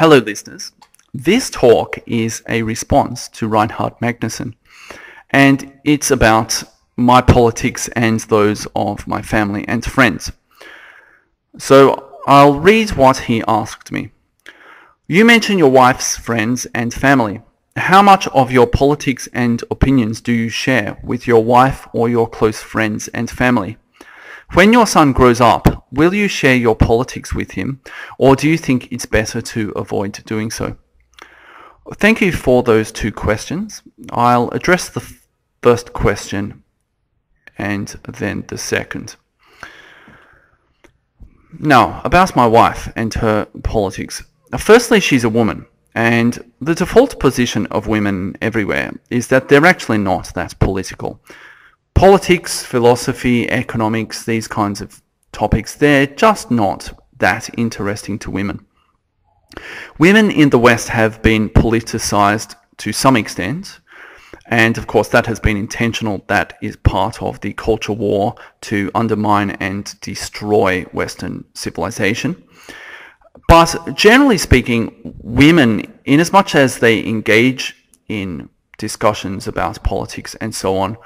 Hello listeners. This talk is a response to Reinhard Magnusson, and it's about my politics and those of my family and friends. So I'll read what he asked me. You mention your wife's friends and family. How much of your politics and opinions do you share with your wife or your close friends and family? When your son grows up, will you share your politics with him, or do you think it's better to avoid doing so? Thank you for those two questions. I'll address the first question and then the second. Now, about my wife and her politics. Firstly, she's a woman, and the default position of women everywhere is that they're actually not that political. Politics, philosophy, economics, these kinds of topics, they're just not that interesting to women. Women in the West have been politicized to some extent, and of course that has been intentional. That is part of the culture war to undermine and destroy Western civilization. But generally speaking, women, in as much as they engage in discussions about politics and so on,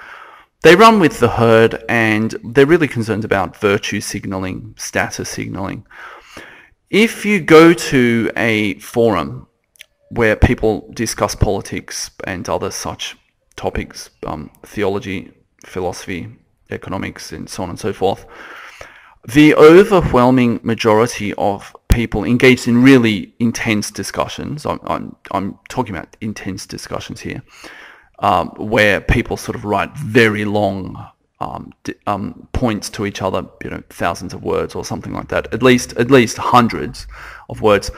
they run with the herd, and they're really concerned about virtue signaling, status signaling. If you go to a forum where people discuss politics and other such topics, theology, philosophy, economics, and so on and so forth, the overwhelming majority of people engaged in really intense discussions, I'm talking about intense discussions here, where people sort of write very long points to each other, thousands of words or something like that, at least hundreds of words.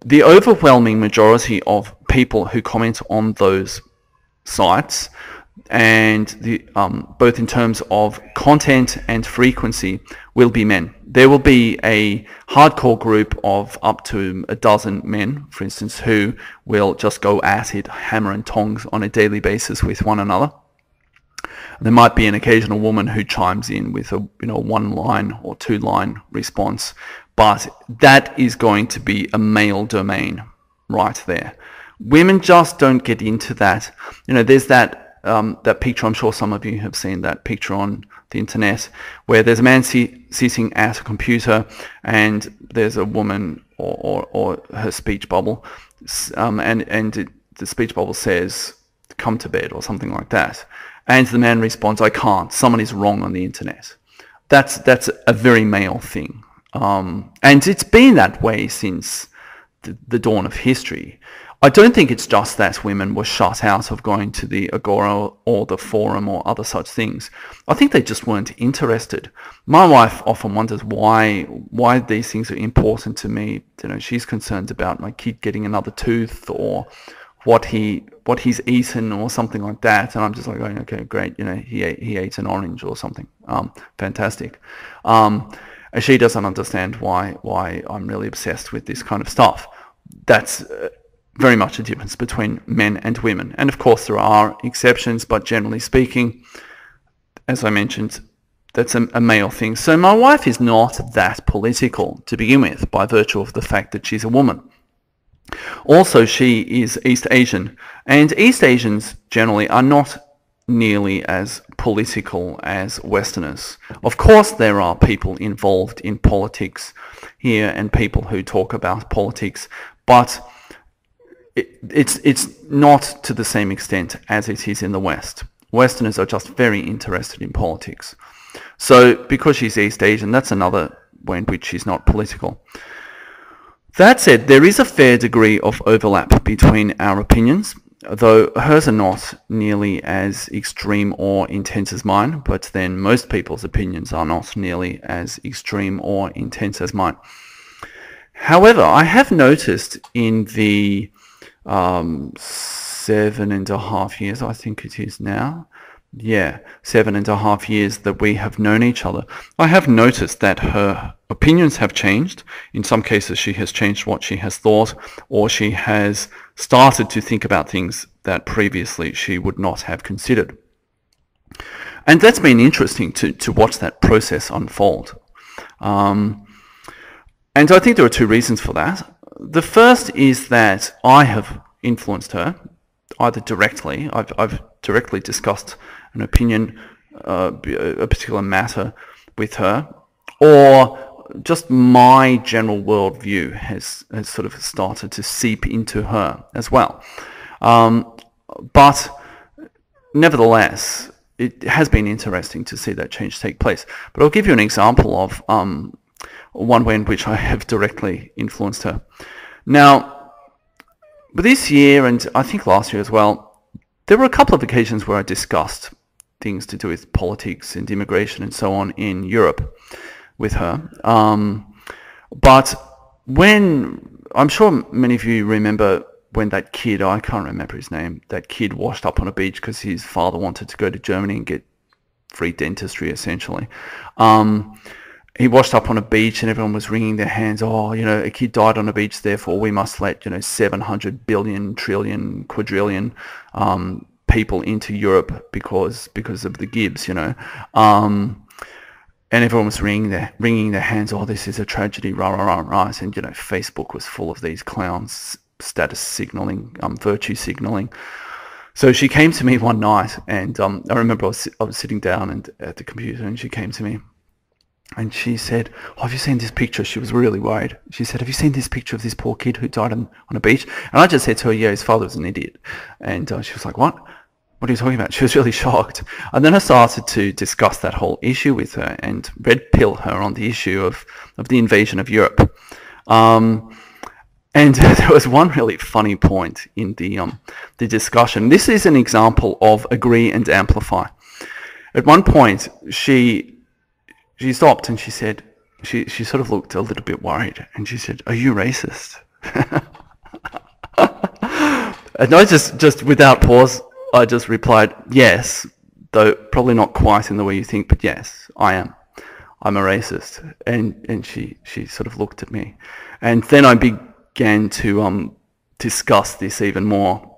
The overwhelming majority of people who comment on those sites, and both in terms of content and frequency, will be men. There will be a hardcore group of up to a dozen men, for instance, who will just go at it, hammer and tongs, on a daily basis with one another. There might be an occasional woman who chimes in with a one-line or two-line response, but that is going to be a male domain right there. Women just don't get into that. There's that picture, I'm sure some of you have seen that picture on the internet, where there's a man sitting at a computer and there's a woman or her speech bubble, and the speech bubble says, "Come to bed," or something like that. And the man responds, "I can't. Someone is wrong on the internet." That's a very male thing. And it's been that way since the dawn of history. I don't think it's just that women were shut out of going to the Agora or the forum or other such things. I think they just weren't interested. My wife often wonders why these things are important to me. She's concerned about my kid getting another tooth, or what he's eaten or something like that, and I'm just like going, okay, great, he ate an orange or something. Fantastic. She doesn't understand why I'm really obsessed with this kind of stuff. That's very much a difference between men and women. And of course there are exceptions, but generally speaking, as I mentioned, that's a male thing. So my wife is not that political to begin with, by virtue of the fact that she's a woman. Also, she is East Asian, and East Asians generally are not nearly as political as Westerners. Of course there are people involved in politics here and people who talk about politics, but it's not to the same extent as it is in the West. Westerners are just very interested in politics. So because she's East Asian, that's another way in which she's not political. That said, there is a fair degree of overlap between our opinions, though hers are not nearly as extreme or intense as mine, but then most people's opinions are not nearly as extreme or intense as mine. However, I have noticed in the 7.5 years, I think it is now, 7.5 years that we have known each other, I have noticed that her opinions have changed. In some cases she has changed what she has thought, or she has started to think about things that previously she would not have considered. And that's been interesting to watch that process unfold. And I think there are two reasons for that. The first is that I have influenced her, either directly. I've directly discussed an opinion, a particular matter with her, or just my general worldview has sort of started to seep into her as well. But nevertheless, it has been interesting to see that change take place. But I'll give you an example of one way in which I have directly influenced her. Now, this year, and I think last year as well, there were a couple of occasions where I discussed things to do with politics and immigration and so on in Europe with her. But when, I'm sure many of you remember when that kid, I can't remember his name, that kid washed up on a beach because his father wanted to go to Germany and get free dentistry, essentially. He washed up on a beach and everyone was wringing their hands. Oh, a kid died on a beach, therefore we must let, 700 billion, trillion, quadrillion people into Europe because of the Gibbs, and everyone was wringing their hands. Oh, this is a tragedy, rah, rah, rah, rah. And, Facebook was full of these clowns, status signaling, virtue signaling. So she came to me one night, and I remember I was sitting down and at the computer, and she came to me. And she said, oh, have you seen this picture? She was really worried. She said, have you seen this picture of this poor kid who died on a beach? And I just said to her, yeah, his father was an idiot. And she was like, what? What are you talking about? She was really shocked. And then I started to discuss that whole issue with her and red pill her on the issue of the invasion of Europe. And there was one really funny point in the discussion. This is an example of agree and amplify. At one point, she stopped and she said, she sort of looked a little bit worried, and she said, are you racist? And I just without pause, I just replied, yes, though probably not quite in the way you think, but yes, I am. I'm a racist. And she sort of looked at me. And then I began to discuss this even more,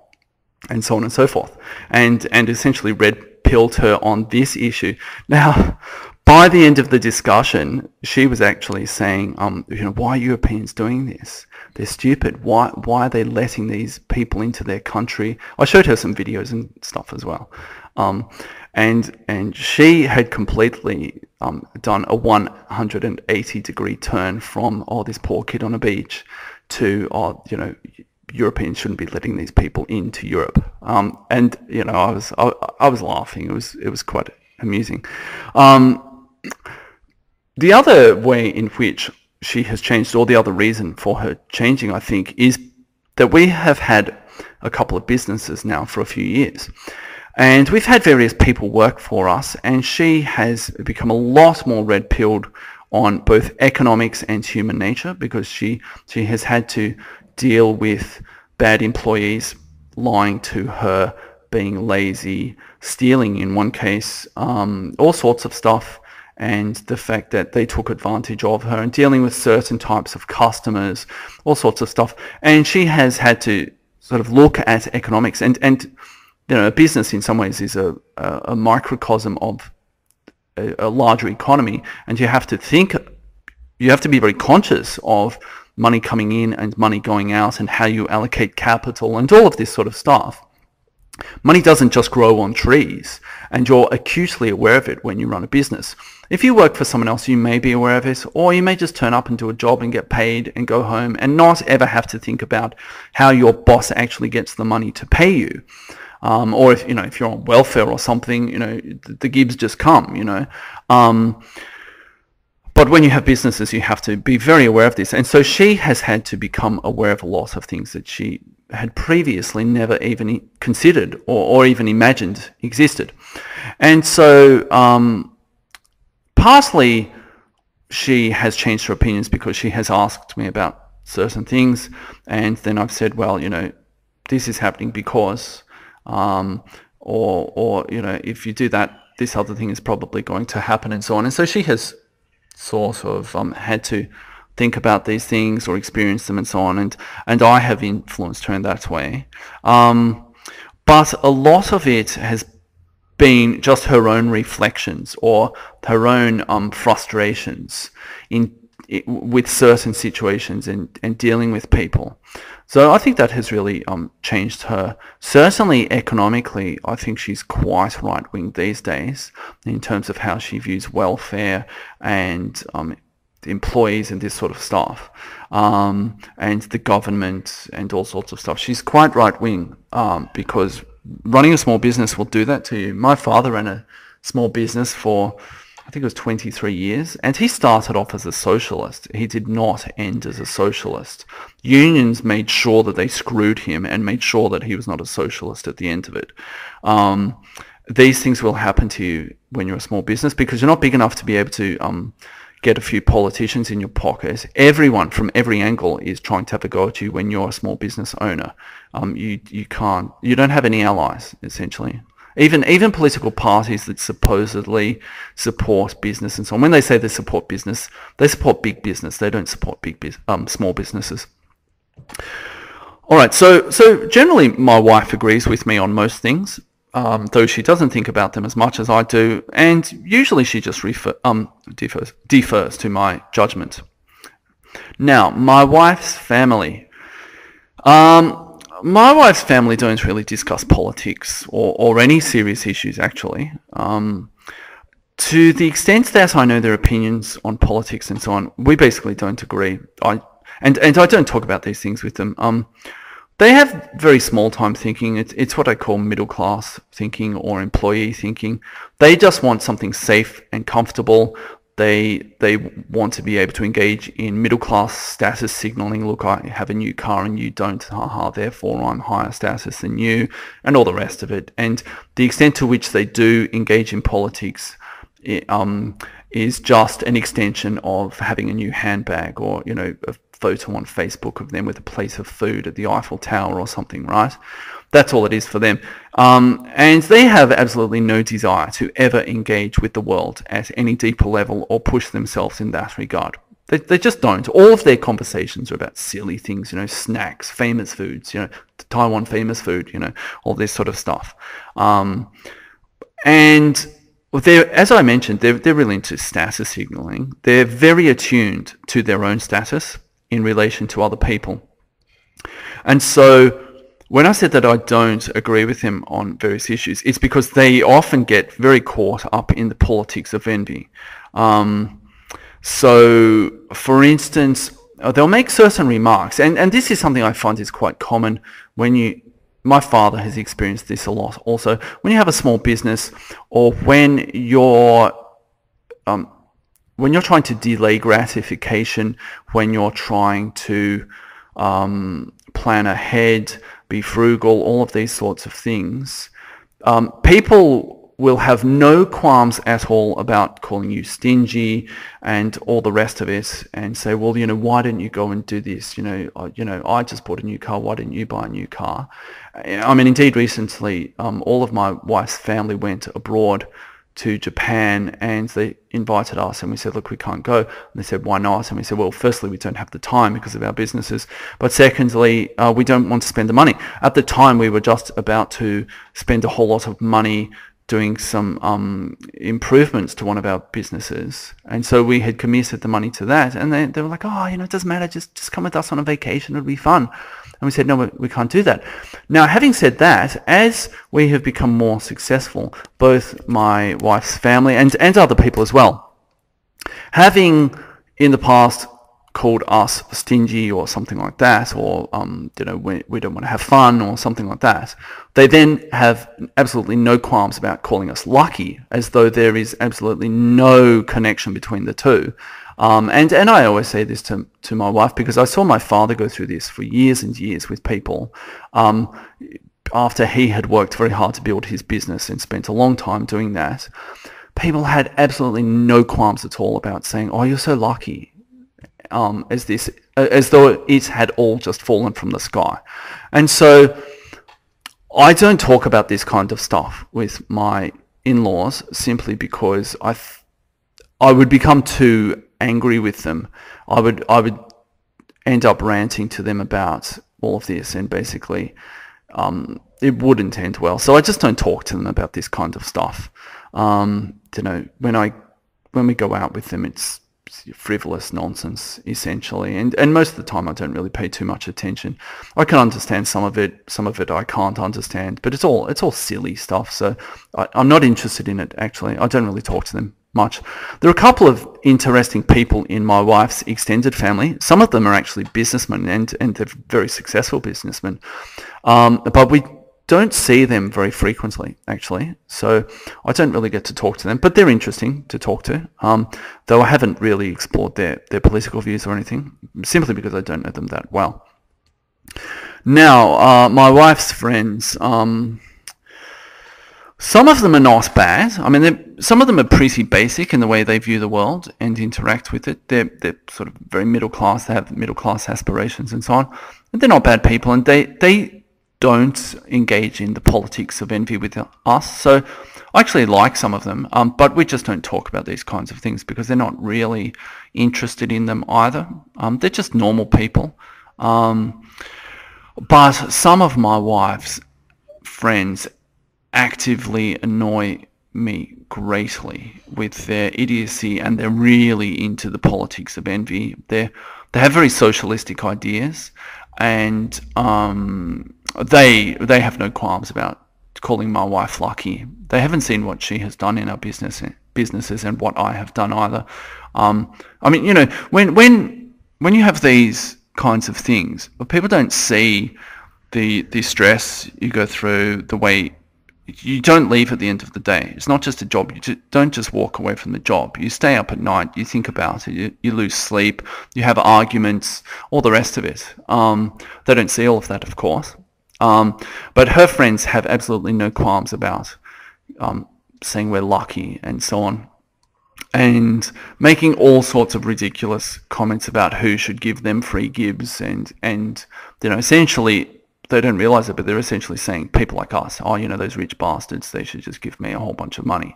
and so on and so forth. And essentially red-pilled her on this issue. Now, by the end of the discussion, she was actually saying, why are Europeans doing this? They're stupid. Why are they letting these people into their country? I showed her some videos and stuff as well. And she had completely done a 180-degree turn from, oh, this poor kid on a beach, to, oh, Europeans shouldn't be letting these people into Europe. And I was laughing. It was quite amusing. The other way in which she has changed, or the other reason for her changing, I think, is that we have had a couple of businesses now for a few years. And we've had various people work for us, and she has become a lot more red-pilled on both economics and human nature, because she has had to deal with bad employees lying to her, being lazy, stealing in one case, all sorts of stuff, and the fact that they took advantage of her, and dealing with certain types of customers, all sorts of stuff. And she has had to sort of look at economics, and a business in some ways is a microcosm of a larger economy, and you have to be very conscious of money coming in and money going out, and how you allocate capital and all of this sort of stuff. Money doesn't just grow on trees, and you're acutely aware of it when you run a business. If you work for someone else, you may be aware of it, or you may just turn up and do a job and get paid and go home and not ever have to think about how your boss actually gets the money to pay you. Or if you're on welfare or something, the Gibbs just come, But when you have businesses, you have to be very aware of this. And so she has had to become aware of a lot of things that she had previously never even considered or even imagined existed. And so partly she has changed her opinions because she has asked me about certain things, and then I've said, well, this is happening because, or if you do that, this other thing is probably going to happen, and so on. And so she has sort of had to think about these things or experience them and so on, and I have influenced her in that way. But a lot of it has been just her own reflections or her own frustrations in with certain situations and dealing with people. So I think that has really changed her. Certainly economically, I think she's quite right-wing these days in terms of how she views welfare and employees and this sort of stuff, and the government and all sorts of stuff. She's quite right-wing because running a small business will do that to you. My father ran a small business for, I think it was 23 years, and he started off as a socialist. He did not end as a socialist. Unions made sure that they screwed him and made sure that he was not a socialist at the end of it. These things will happen to you when you're a small business because you're not big enough to be able to get a few politicians in your pocket. Everyone from every angle is trying to have a go at you when you're a small business owner. You don't have any allies, essentially. Even political parties that supposedly support business and so on. When they say they support business, they support big business. They don't support small businesses. All right. So generally, my wife agrees with me on most things, though she doesn't think about them as much as I do, and usually she just defers to my judgment. Now, my wife's family. My wife's family don't really discuss politics or any serious issues, actually. To the extent that I know their opinions on politics and so on, we basically don't agree. And I don't talk about these things with them. They have very small-time thinking. It's what I call middle-class thinking or employee thinking. They just want something safe and comfortable. They want to be able to engage in middle-class status signaling. Look, I have a new car and you don't, haha, therefore I'm higher status than you, and all the rest of it. And the extent to which they do engage in politics is just an extension of having a new handbag or, a photo on Facebook of them with a plate of food at the Eiffel Tower or something, right? That's all it is for them. And they have absolutely no desire to ever engage with the world at any deeper level or push themselves in that regard. They just don't. All of their conversations are about silly things, snacks, famous foods, Taiwan famous food, all this sort of stuff. And as I mentioned, they're really into status signaling. They're very attuned to their own status in relation to other people. And so when I said that I don't agree with him on various issues, it's because they often get very caught up in the politics of envy. So, for instance, they'll make certain remarks, and this is something I find is quite common my father has experienced this a lot also, when you have a small business or when you're trying to delay gratification, when you're trying to plan ahead, be frugal, all of these sorts of things, people will have no qualms at all about calling you stingy and all the rest of it, and say, well, why didn't you go and do this? I just bought a new car. Why didn't you buy a new car? I mean, indeed, recently, all of my wife's family went abroad to Japan, and they invited us, and we said, look, we can't go. And they said, why not? And we said, well, firstly, we don't have the time because of our businesses, but secondly, we don't want to spend the money. At the time, we were just about to spend a whole lot of money doing some improvements to one of our businesses, and so we had committed the money to that, and they were like, oh, it doesn't matter, just come with us on a vacation, it'll be fun. And we said, no, we can't do that. Now, having said that, as we have become more successful, both my wife's family and other people as well, having in the past called us stingy or something like that, or we don't want to have fun or something like that, they then have absolutely no qualms about calling us lucky, as though there is absolutely no connection between the two. And I always say this to my wife, because I saw my father go through this for years and years with people. After he had worked very hard to build his business and spent a long time doing that, people had absolutely no qualms at all about saying, oh, you're so lucky, as though it had all just fallen from the sky. And so I don't talk about this kind of stuff with my in-laws, simply because I would become too angry with them. I would end up ranting to them about all of this, and basically it wouldn't end well. So I just don't talk to them about this kind of stuff. When we go out with them, it's frivolous nonsense, essentially. And most of the time I don't really pay too much attention. I can understand some of it I can't understand, but it's all silly stuff, so I'm not interested in it, actually. I don't really talk to them much. There are a couple of interesting people in my wife's extended family. Some of them are actually businessmen, and they're very successful businessmen. But we don't see them very frequently, actually, so I don't really get to talk to them, but they're interesting to talk to, though I haven't really explored their political views or anything, simply because I don't know them that well. Now, my wife's friends, some of them are not bad. I mean, some of them are pretty basic in the way they view the world and interact with it. They're sort of very middle class, they have middle class aspirations and so on, and they're not bad people, and they don't engage in the politics of envy with us. So I actually like some of them, but we just don't talk about these kinds of things because they're not really interested in them either. They're just normal people. But some of my wife's friends actively annoy me greatly with their idiocy, and they're really into the politics of envy. They have very socialistic ideas, and they have no qualms about calling my wife lucky. They haven't seen what she has done in our businesses and what I have done either. I mean, when you have these kinds of things, but people don't see the stress you go through, the way you don't leave at the end of the day. It's not just a job. You don't just walk away from the job. You stay up at night. You think about it. You lose sleep. You have arguments. All the rest of it. They don't see all of that, of course. But her friends have absolutely no qualms about saying we're lucky and so on, and making all sorts of ridiculous comments about who should give them free gifts, and essentially. They don't realise it, but they're essentially saying people like us, those rich bastards, they should just give me a whole bunch of money.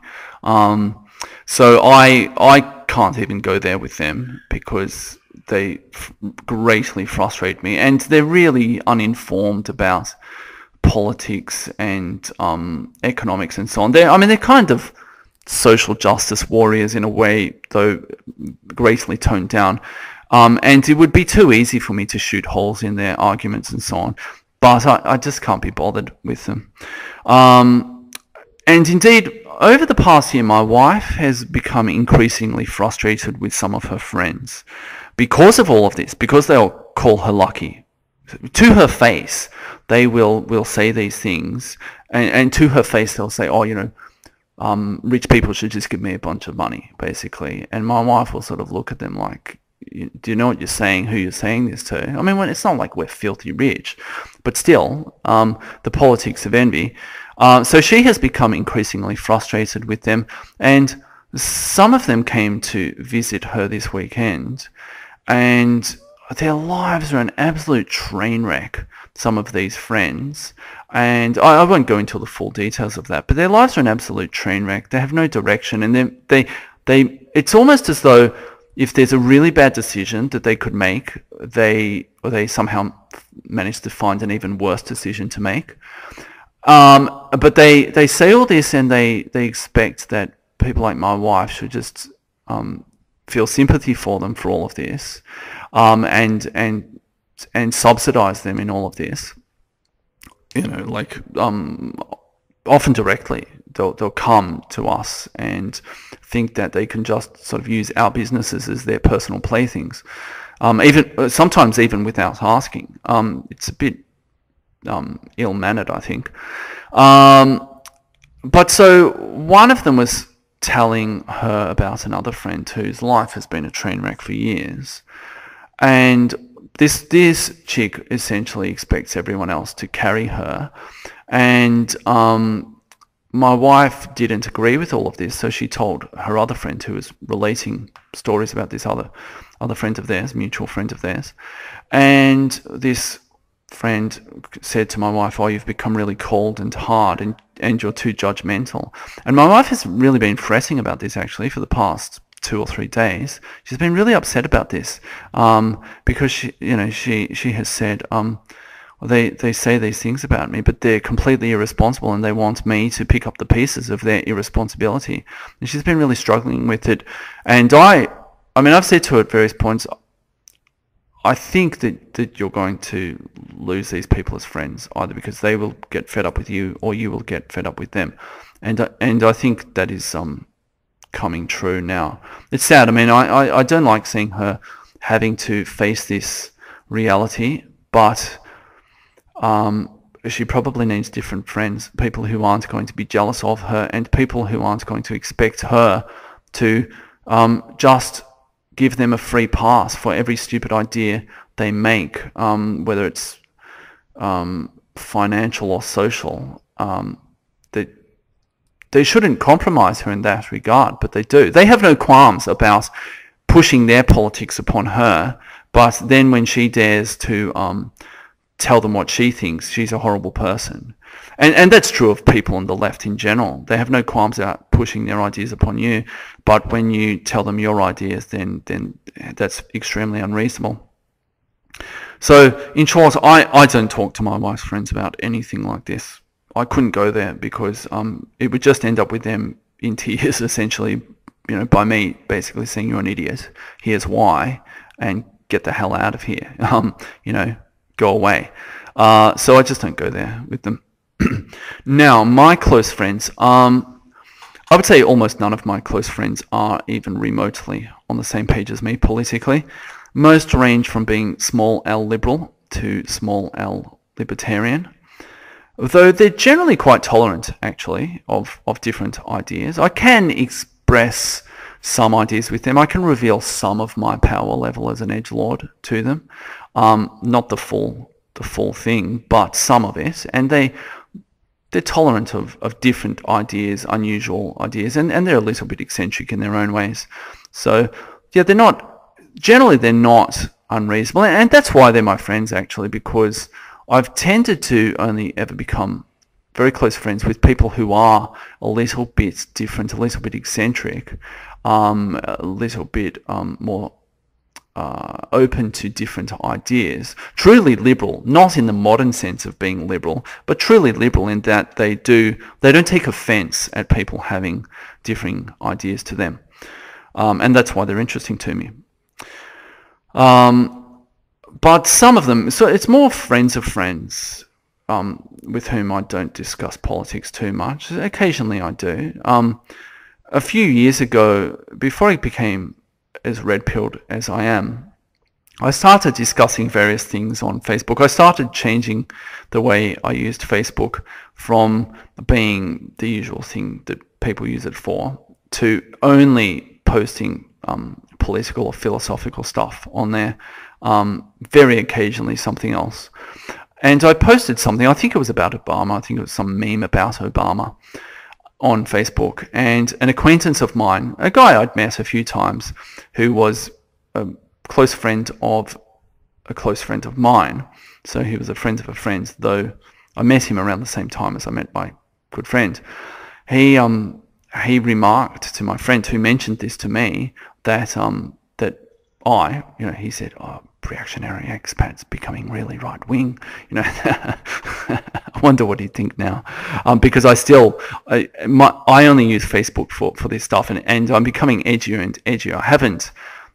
So I can't even go there with them because they greatly frustrate me, and they're really uninformed about politics and economics and so on. They're kind of social justice warriors in a way, though greatly toned down. And it would be too easy for me to shoot holes in their arguments and so on. But I just can't be bothered with them. And indeed, over the past year, my wife has become increasingly frustrated with some of her friends because of all of this, because they'll call her lucky. To her face, they will say these things, and to her face they'll say, rich people should just give me a bunch of money, basically. And my wife will sort of look at them like, do you know what you're saying, who you're saying this to? I mean, it's not like we're filthy rich, but still, the politics of envy. So she has become increasingly frustrated with them, and some of them came to visit her this weekend, and their lives are an absolute train wreck, some of these friends, and I won't go into the full details of that, but their lives are an absolute train wreck. They have no direction, and it's almost as though if there's a really bad decision that they could make, they somehow manage to find an even worse decision to make. But they say all this, and they expect that people like my wife should just feel sympathy for them for all of this, and subsidize them in all of this. Often directly. They'll come to us and think that they can just sort of use our businesses as their personal playthings, sometimes even without asking. It's a bit ill-mannered, I think. But so one of them was telling her about another friend whose life has been a train wreck for years, and this chick essentially expects everyone else to carry her, and my wife didn't agree with all of this, so she told her other friend, who was relating stories about this other friend of theirs, mutual friend of theirs, and this friend said to my wife, you've become really cold and hard, and you're too judgmental. And my wife has really been fretting about this, actually, for the past 2 or 3 days. She's been really upset about this, because she has said, they say these things about me, but they're completely irresponsible, and they want me to pick up the pieces of their irresponsibility. And she's been really struggling with it. And I I mean, I've said to her at various points, I think that you're going to lose these people as friends, either because they will get fed up with you or you will get fed up with them. And I think that is coming true now. It's sad. I mean, I don't like seeing her having to face this reality, but she probably needs different friends, people who aren't going to be jealous of her and people who aren't going to expect her to just give them a free pass for every stupid idea they make, whether it's financial or social. They shouldn't compromise her in that regard, but they do. They have no qualms about pushing their politics upon her, but then when she dares to tell them what she thinks, she's a horrible person. And that's true of people on the left in general. They have no qualms about pushing their ideas upon you, but when you tell them your ideas, then that's extremely unreasonable. So, in short, I don't talk to my wife's friends about anything like this. I couldn't go there because it would just end up with them in tears, essentially, by me basically saying you're an idiot, here's why, and get the hell out of here, go away. So I just don't go there with them. Now, my close friends, I would say almost none of my close friends are even remotely on the same page as me politically. Most range from being small L liberal to small L libertarian, though they're generally quite tolerant, actually, of different ideas. I can express some ideas with them. I can reveal some of my power level as an edgelord to them. Not the full thing, but some of it. And they're tolerant of different ideas, unusual ideas, and they're a little bit eccentric in their own ways. So, yeah, they're not unreasonable. And that's why they're my friends, actually, because I've tended to only ever become very close friends with people who are a little bit different, a little bit eccentric, a little bit more open to different ideas. Truly liberal, not in the modern sense of being liberal, but truly liberal in that they don't take offence at people having differing ideas to them. And that's why they're interesting to me. But some of them, so it's more friends of friends with whom I don't discuss politics too much. Occasionally I do. A few years ago, before I became as red-pilled as I am, I started discussing various things on Facebook. I started changing the way I used Facebook from being the usual thing that people use it for to only posting political or philosophical stuff on there. Very occasionally something else. And I posted something, I think it was about Obama, I think it was some meme about Obama on Facebook, and an acquaintance of mine, a guy I'd met a few times, who was a close friend of a close friend of mine, so he was a friend of a friend, though I met him around the same time as I met my good friend. He remarked to my friend who mentioned this to me that he said, reactionary expats becoming really right wing. I wonder what he'd think now, because I only use Facebook for this stuff, and I'm becoming edgier and edgier.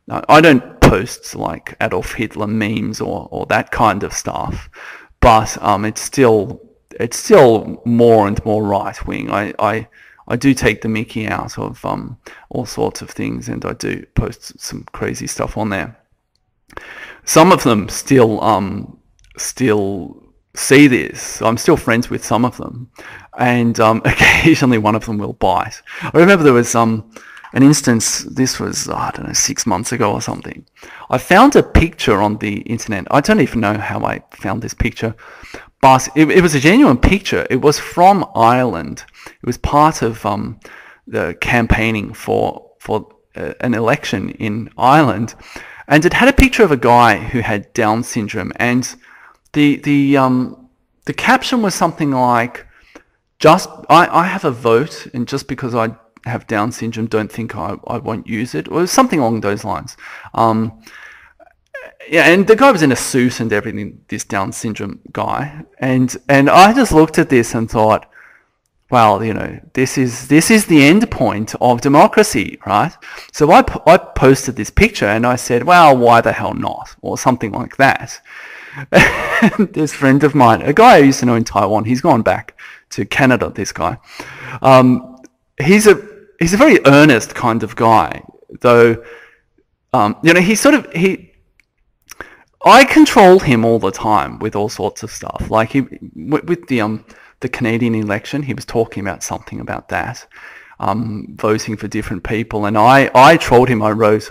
I don't post like Adolf Hitler memes or that kind of stuff, but it's still more and more right wing. I do take the mickey out of all sorts of things, and I do post some crazy stuff on there. Some of them still see this. I'm still friends with some of them, and occasionally one of them will bite. I remember there was an instance, this was, 6 months ago or something. I found a picture on the internet. I don't even know how I found this picture, but it was a genuine picture. It was from Ireland. It was part of the campaigning for an election in Ireland. And it had a picture of a guy who had Down syndrome, and the caption was something like, I have a vote, and just because I have Down syndrome, don't think I won't use it, or something along those lines. Yeah, and the guy was in a suit and everything, this Down syndrome guy, and I just looked at this and thought, well, this is the end point of democracy, right? So I posted this picture and I said, well, why the hell not? Or something like that. And this friend of mine, a guy I used to know in Taiwan, he's gone back to Canada, this guy. He's a very earnest kind of guy, though, I control him all the time with all sorts of stuff. Like with the Canadian election, he was talking about something about that, voting for different people, and I trolled him. I wrote,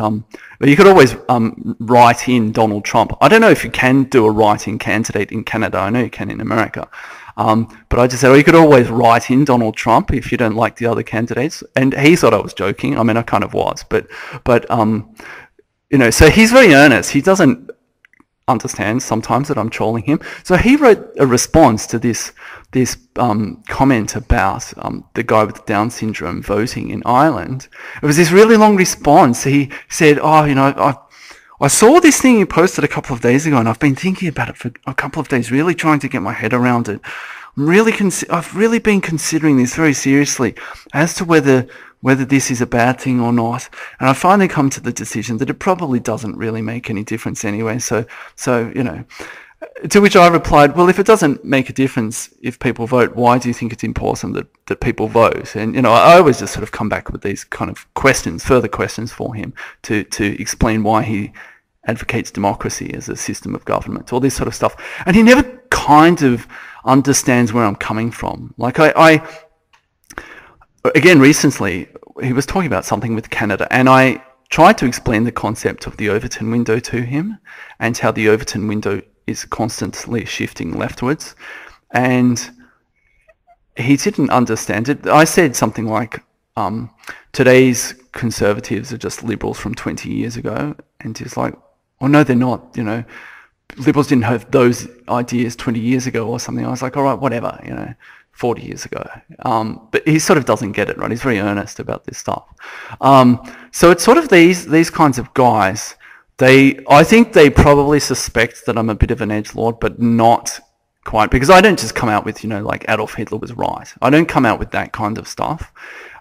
you could always write in Donald Trump. I don't know if you can do a write-in candidate in Canada. I know you can in America. But I just said, you could always write in Donald Trump if you don't like the other candidates. And he thought I was joking. I mean, I kind of was, but so he's very earnest. He doesn't understand sometimes that I'm trolling him. So he wrote a response to this comment about the guy with Down syndrome voting in Ireland. It was this really long response. He said, I saw this thing you posted a couple of days ago, and I've been thinking about it for a couple of days, really trying to get my head around it. I've really been considering this very seriously as to whether this is a bad thing or not. And I finally come to the decision that it probably doesn't really make any difference anyway. So to which I replied, well, if it doesn't make a difference if people vote, why do you think it's important that people vote? And, I always just sort of come back with these kind of further questions for him to explain why he advocates democracy as a system of government, all this sort of stuff. And he never kind of understands where I'm coming from. Like again, recently, he was talking about something with Canada, and I tried to explain the concept of the Overton window to him and how the Overton window is constantly shifting leftwards, and he didn't understand it. I said something like, today's conservatives are just liberals from 20 years ago, and he's like, oh no, they're not, liberals didn't have those ideas 20 years ago or something. I was like, all right, whatever, 40 years ago. But he sort of doesn't get it, right? He's very earnest about this stuff. So it's sort of these kinds of guys. I think they probably suspect that I'm a bit of an edgelord, but not quite, because I don't just come out with, like Adolf Hitler was right. I don't come out with that kind of stuff.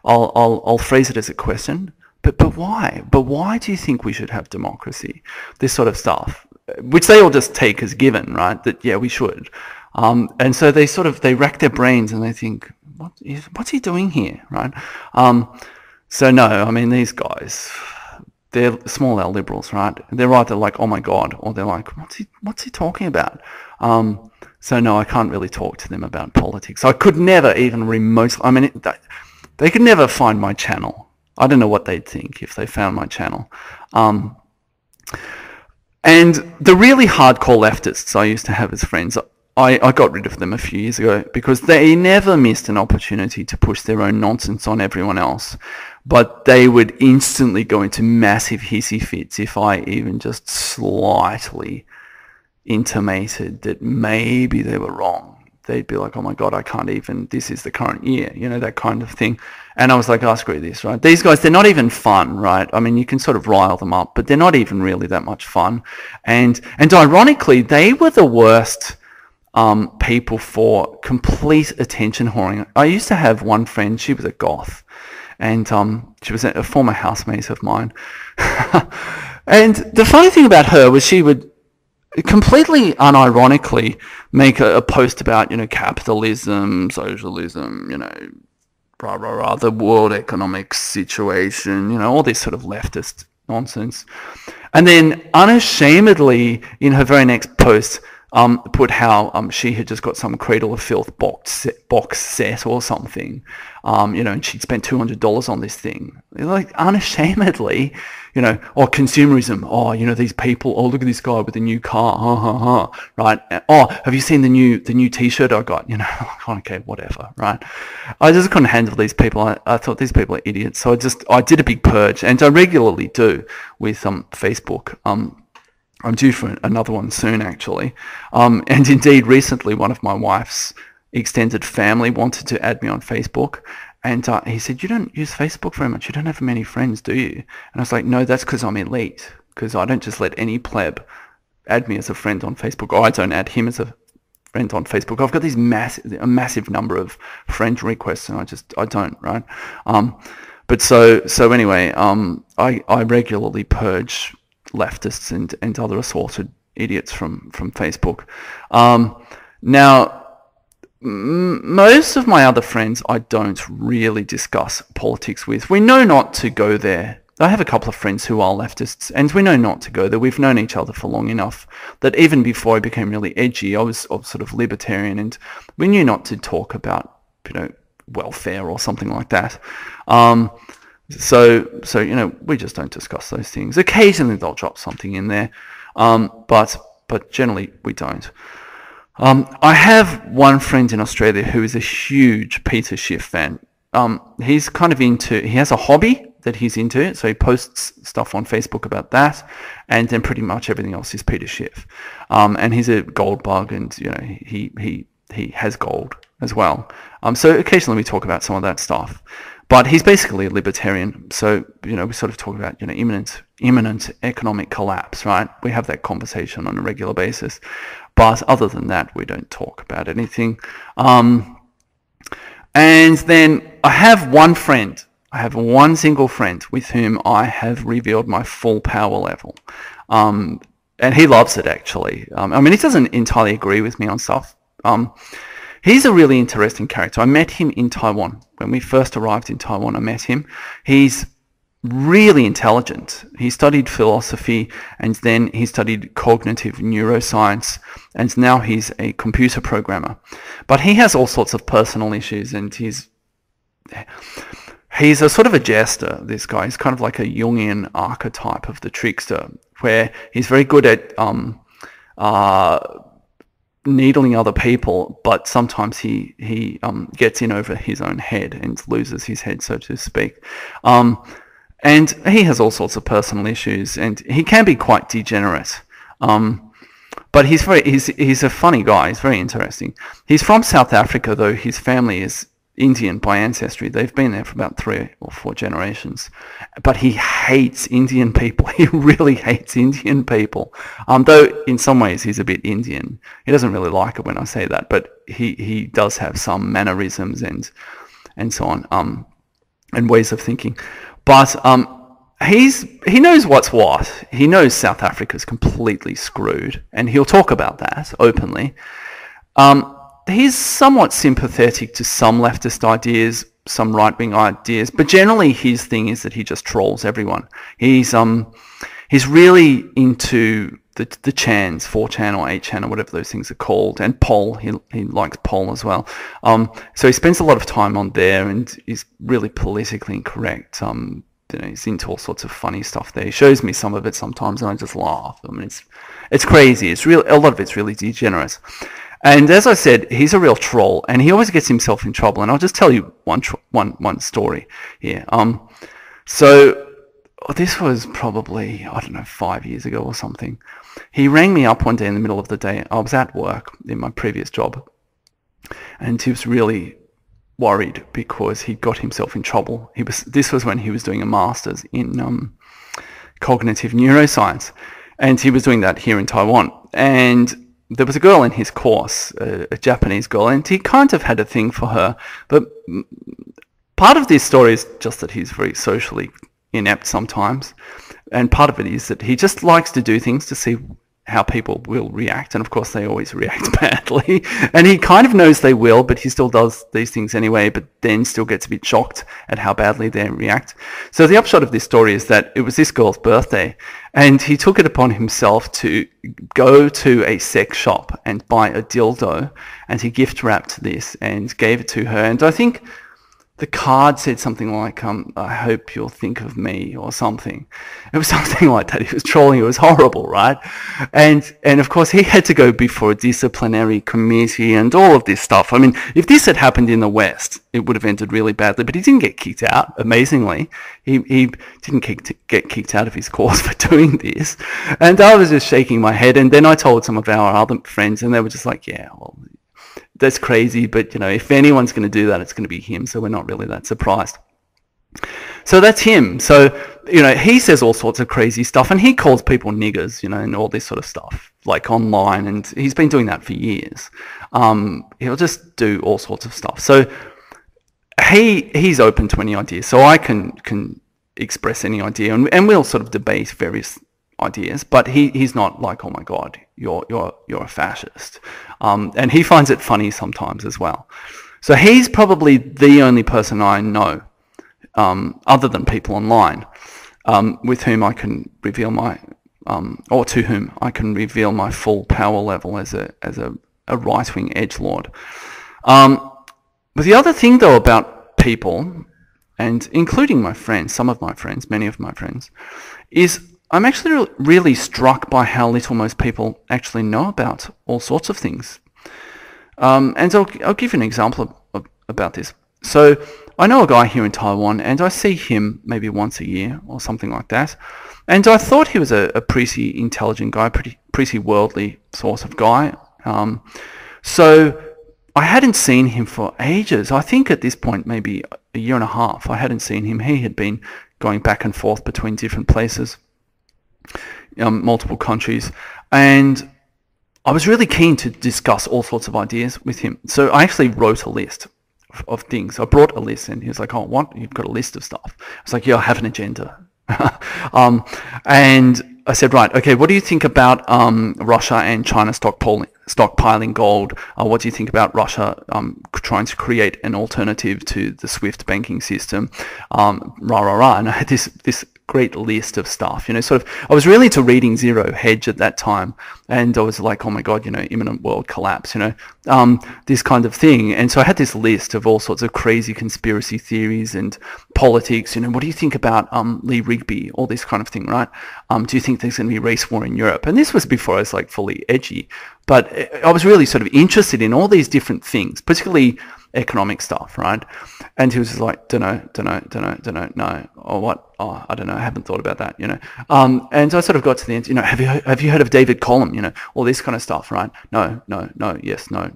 I'll phrase it as a question. But why? But why do you think we should have democracy? This sort of stuff, which they all just take as given, right? That, yeah, we should. And so they rack their brains and they think, what's he doing here, right? So no, I mean, these guys, they're small L liberals, right? They're either like, oh my God, or they're like, what's he talking about? So no, I can't really talk to them about politics. I could never even remotely, they could never find my channel. I don't know what they'd think if they found my channel. And the really hardcore leftists I used to have as friends, I got rid of them a few years ago because they never missed an opportunity to push their own nonsense on everyone else. But they would instantly go into massive hissy fits if I even just slightly intimated that maybe they were wrong. They'd be like, oh my God, I can't even, this is the current year, that kind of thing. And I was like, oh, screw this, right? These guys, they're not even fun, right? I mean, you can sort of rile them up, but they're not even really that much fun. And ironically, they were the worst people for complete attention whoring. I used to have one friend, she was a goth, and she was a former housemate of mine. And the funny thing about her was she would completely unironically make a post about, capitalism, socialism, rah, rah, rah, the world economic situation, all this sort of leftist nonsense. And then unashamedly in her very next post, put how she had just got some Cradle of Filth box set or something, and she'd spent $200 on this thing. Like, unashamedly, or consumerism, these people, oh, look at this guy with a new car, right? Oh, have you seen the new T-shirt I got? Okay, whatever, right? I just couldn't handle these people. I thought these people are idiots. So I did a big purge, and I regularly do with Facebook. I'm due for another one soon, actually. And indeed, recently, one of my wife's extended family wanted to add me on Facebook. And he said, you don't use Facebook very much. You don't have many friends, do you? And I was like, no, that's because I'm elite. Because I don't just let any pleb add me as a friend on Facebook. Or I don't add him as a friend on Facebook. I've got these a massive number of friend requests, and I don't, right? But so anyway, I regularly purge leftists and other assorted idiots from Facebook. Now, most of my other friends I don't really discuss politics with. We know not to go there. I have a couple of friends who are leftists, and we know not to go there. We've known each other for long enough that even before I became really edgy, I was sort of libertarian, and we knew not to talk about, welfare or something like that. So we just don't discuss those things. Occasionally they'll drop something in there, but generally we don't. I have one friend in Australia who is a huge Peter Schiff fan. He's kind of he has a hobby that he's into, so he posts stuff on Facebook about that, and then pretty much everything else is Peter Schiff. And he's a gold bug, and he has gold as well. So occasionally we talk about some of that stuff. But he's basically a libertarian, so we sort of talk about imminent economic collapse, right? We have that conversation on a regular basis, but other than that, we don't talk about anything. And then I have one single friend with whom I have revealed my full power level, and he loves it actually. He doesn't entirely agree with me on stuff. He's a really interesting character. I met him in Taiwan. When we first arrived in Taiwan, I met him. He's really intelligent. He studied philosophy, and then he studied cognitive neuroscience, and now he's a computer programmer. But he has all sorts of personal issues, and he's a sort of a jester, this guy. He's kind of like a Jungian archetype of the trickster, where he's very good at needling other people, but sometimes he gets in over his own head and loses his head, so to speak. And he has all sorts of personal issues, and he can be quite degenerate. But he's a funny guy. He's very interesting. He's from South Africa, though his family is Indian by ancestry. They've been there for about 3 or 4 generations. But he hates Indian people. He really hates Indian people. Though in some ways he's a bit Indian. He doesn't really like it when I say that, but he does have some mannerisms and so on, and ways of thinking. But he knows what's what. He knows South Africa's completely screwed, and he'll talk about that openly. He's somewhat sympathetic to some leftist ideas, some right-wing ideas, but generally his thing is that he just trolls everyone. He's really into the chans, 4chan or 8chan or whatever those things are called, and Pol. He likes Pol as well. So he spends a lot of time on there, and is really politically incorrect. He's into all sorts of funny stuff there. He shows me some of it sometimes, and I just laugh. It's crazy. A lot of it's really degenerate. And as I said, he's a real troll, and he always gets himself in trouble. And I'll just tell you one story here. So this was probably, 5 years ago or something. He rang me up one day in the middle of the day. I was at work in my previous job, and he was really worried because he got himself in trouble. This was when he was doing a master's in cognitive neuroscience, and he was doing that here in Taiwan. And there was a girl in his course, a Japanese girl, and he kind of had a thing for her. But part of this story is just that he's very socially inept sometimes, and part of it is that he just likes to do things to see how people will react, and of course they always react badly, and he kind of knows they will, but he still does these things anyway, but then still gets a bit shocked at how badly they react. So the upshot of this story is that it was this girl's birthday, and he took it upon himself to go to a sex shop and buy a dildo, and he gift wrapped this and gave it to her, and I think the card said something like, I hope you'll think of me, or something. It was something like that. He was trolling. It was horrible, right? And of course, he had to go before a disciplinary committee and all of this stuff. I mean, if this had happened in the West, it would have ended really badly, but he didn't get kicked out, amazingly. He didn't get kicked out of his course for doing this. And I was just shaking my head, and then I told some of our other friends, and they were just like, yeah, well, that's crazy, but if anyone's going to do that, it's going to be him, so we're not really that surprised. So that's him. So, he says all sorts of crazy stuff, and he calls people niggers, and all this sort of stuff, like online, and he's been doing that for years. He'll just do all sorts of stuff. So he's open to any idea. So I can express any idea, and we'll sort of debate various ideas, but he's not like, oh my god, you're a fascist, and he finds it funny sometimes as well. So he's probably the only person I know, other than people online, with whom I can reveal my or to whom I can reveal my full power level as a right-wing edgelord. But the other thing though about people, and including my friends, some of my friends, many of my friends, is I'm actually really struck by how little most people actually know about all sorts of things. And I'll give you an example about this. So I know a guy here in Taiwan, and I see him maybe once a year or something like that. And I thought he was a pretty intelligent guy, pretty worldly sort of guy. So I hadn't seen him for ages. I think at this point, maybe a year and a half, I hadn't seen him. He had been going back and forth between different places, multiple countries. And I was really keen to discuss all sorts of ideas with him. So I actually wrote a list of things. I brought a list, and he was like, oh, what? You've got a list of stuff. I was like, yeah, I have an agenda. And I said, right, okay, what do you think about Russia and China stockpiling gold? What do you think about Russia trying to create an alternative to the SWIFT banking system? And I had this great list of stuff, sort of. I was really into reading Zero Hedge at that time, and I was like, oh my god, imminent world collapse, this kind of thing. And so I had this list of all sorts of crazy conspiracy theories and politics. What do you think about Lee Rigby, all this kind of thing, right? Do you think there's going to be a race war in Europe? And this was before I was like fully edgy, but I was really sort of interested in all these different things, particularly economic stuff, right? And he was just like, don't know, no, or what? Oh, I don't know, I haven't thought about that, And so I sort of got to the end, have you heard of David Collum, all this kind of stuff, right? No, yes, no.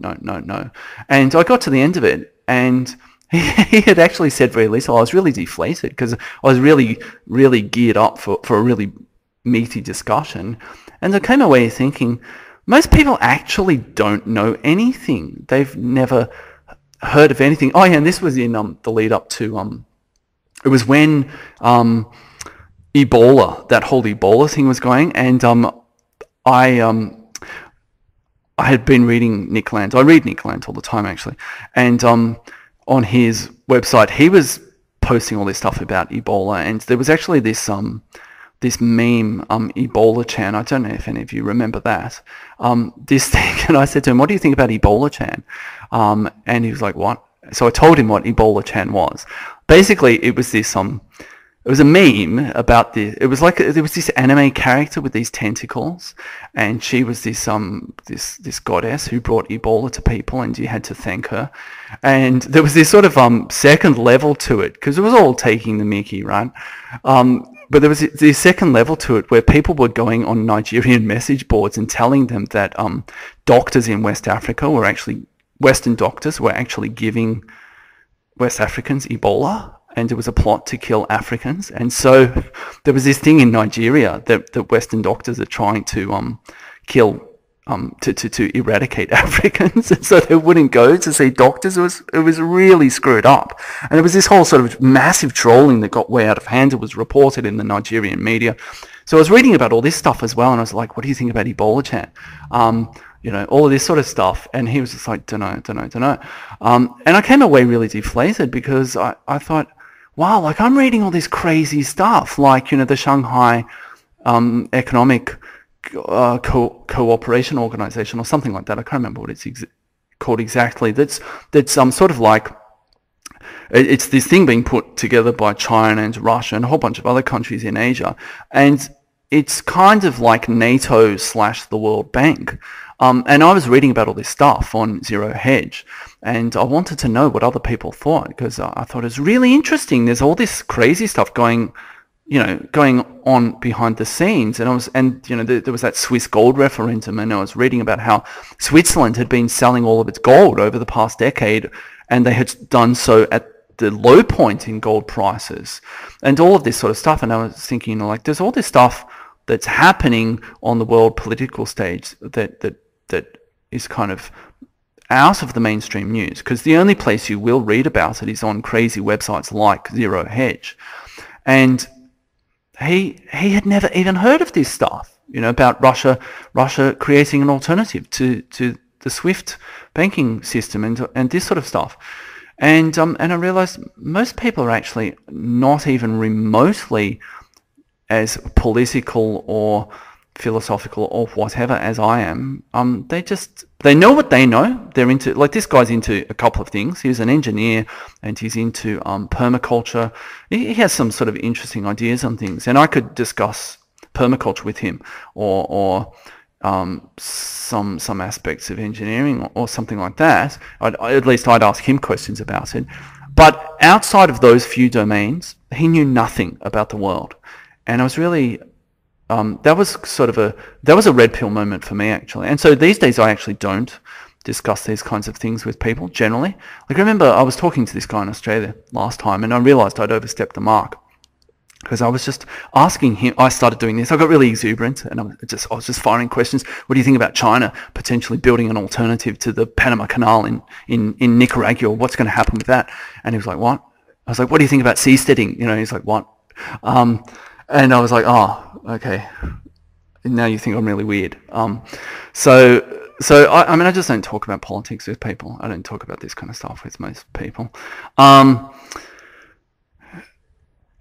And I got to the end of it, and he had actually said very little. I was really deflated because I was really, really geared up for a really meaty discussion. And I came away thinking, most people actually don't know anything. They've never heard of anything. Oh yeah, and this was in the lead up to it was when Ebola, that whole Ebola thing was going, and I had been reading Nick Land. I read Nick Land all the time actually, and on his website he was posting all this stuff about Ebola, and there was actually this this meme, Ebola Chan. I don't know if any of you remember that. This thing, and I said to him, what do you think about Ebola Chan? And he was like, what? So I told him what Ebola Chan was. Basically, it was this, it was a meme about it was like, there was this anime character with these tentacles, and she was this goddess who brought Ebola to people, and you had to thank her. And there was this sort of second level to it, because it was all taking the mickey, right? But there was this second level to it where people were going on Nigerian message boards and telling them that doctors in West Africa were actually, Western doctors were actually giving West Africans Ebola, and it was a plot to kill Africans. And so there was this thing in Nigeria that Western doctors are trying to kill, to eradicate Africans, and so they wouldn't go to see doctors. It was really screwed up, and there was this whole sort of massive trolling that got way out of hand. It was reported in the Nigerian media. So I was reading about all this stuff as well, and I was like, what do you think about Ebola Chan? All of this sort of stuff. And he was just like, don't know. And I came away really deflated because I thought, wow, like I'm reading all this crazy stuff, like, the Shanghai Economic Cooperation Organization or something like that. I can't remember what it's called exactly. That's sort of like, it's this thing being put together by China and Russia and a whole bunch of other countries in Asia, and it's kind of like NATO / the World Bank. And I was reading about all this stuff on Zero Hedge, and I wanted to know what other people thought, because I thought it was really interesting. There's all this crazy stuff going on behind the scenes, and there was that Swiss gold referendum, and I was reading about how Switzerland had been selling all of its gold over the past decade, and they had done so at the low point in gold prices and all of this sort of stuff. And I was thinking, like, there's all this stuff that's happening on the world political stage that is kind of out of the mainstream news, because the only place you will read about it is on crazy websites like Zero Hedge. And he had never even heard of this stuff, about Russia creating an alternative to the SWIFT banking system and this sort of stuff. And I realized most people are actually not even remotely as political or philosophical or whatever as I am. They know what they know. They're into, like, this guy's into a couple of things. He's an engineer and he's into permaculture. He has some sort of interesting ideas on things, and I could discuss permaculture with him or some aspects of engineering or something like that. At least I'd ask him questions about it. But outside of those few domains, he knew nothing about the world. And I was really, that was a red pill moment for me, actually. And so these days I actually don't discuss these kinds of things with people generally. Like, I remember I was talking to this guy in Australia last time, and I realized I'd overstepped the mark, because I was just asking him. I started doing this. I got really exuberant, and I was just firing questions. What do you think about China potentially building an alternative to the Panama Canal in Nicaragua? What's going to happen with that? And he was like, what? I was like, what do you think about seasteading? He's like, what? And I was like, oh, okay. Now you think I'm really weird. So I just don't talk about politics with people. I don't talk about this kind of stuff with most people.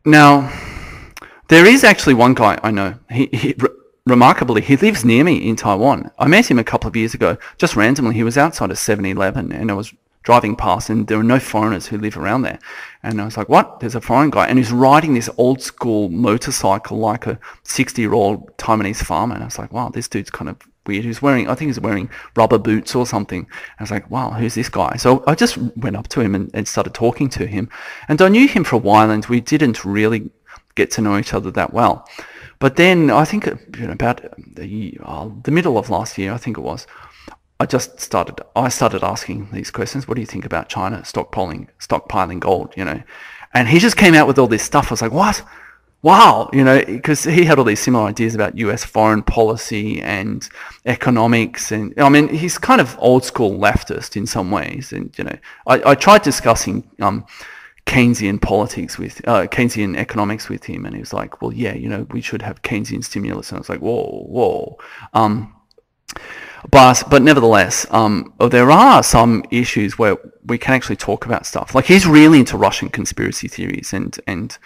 Now, there is actually one guy I know. Remarkably, he lives near me in Taiwan. I met him a couple of years ago, just randomly. He was outside of 7-Eleven, and I was driving past, and there were no foreigners who live around there. And I was like, what? There's a foreign guy, and he's riding this old school motorcycle like a 60-year-old Taiwanese farmer. And I was like, wow, this dude's kind of weird. I think he's wearing rubber boots or something. And I was like, wow, who's this guy? So I just went up to him and started talking to him. And I knew him for a while, and we didn't really get to know each other that well. But then I think about the middle of last year, I think it was, I started asking these questions. What do you think about China stockpiling gold, And he just came out with all this stuff. I was like, what? Wow, because he had all these similar ideas about US foreign policy and economics. And I mean, he's kind of old school leftist in some ways. And, I tried discussing Keynesian economics with him. And he was like, well, yeah, we should have Keynesian stimulus. And I was like, whoa. But nevertheless, there are some issues where we can actually talk about stuff. Like, he's really into Russian conspiracy theories, and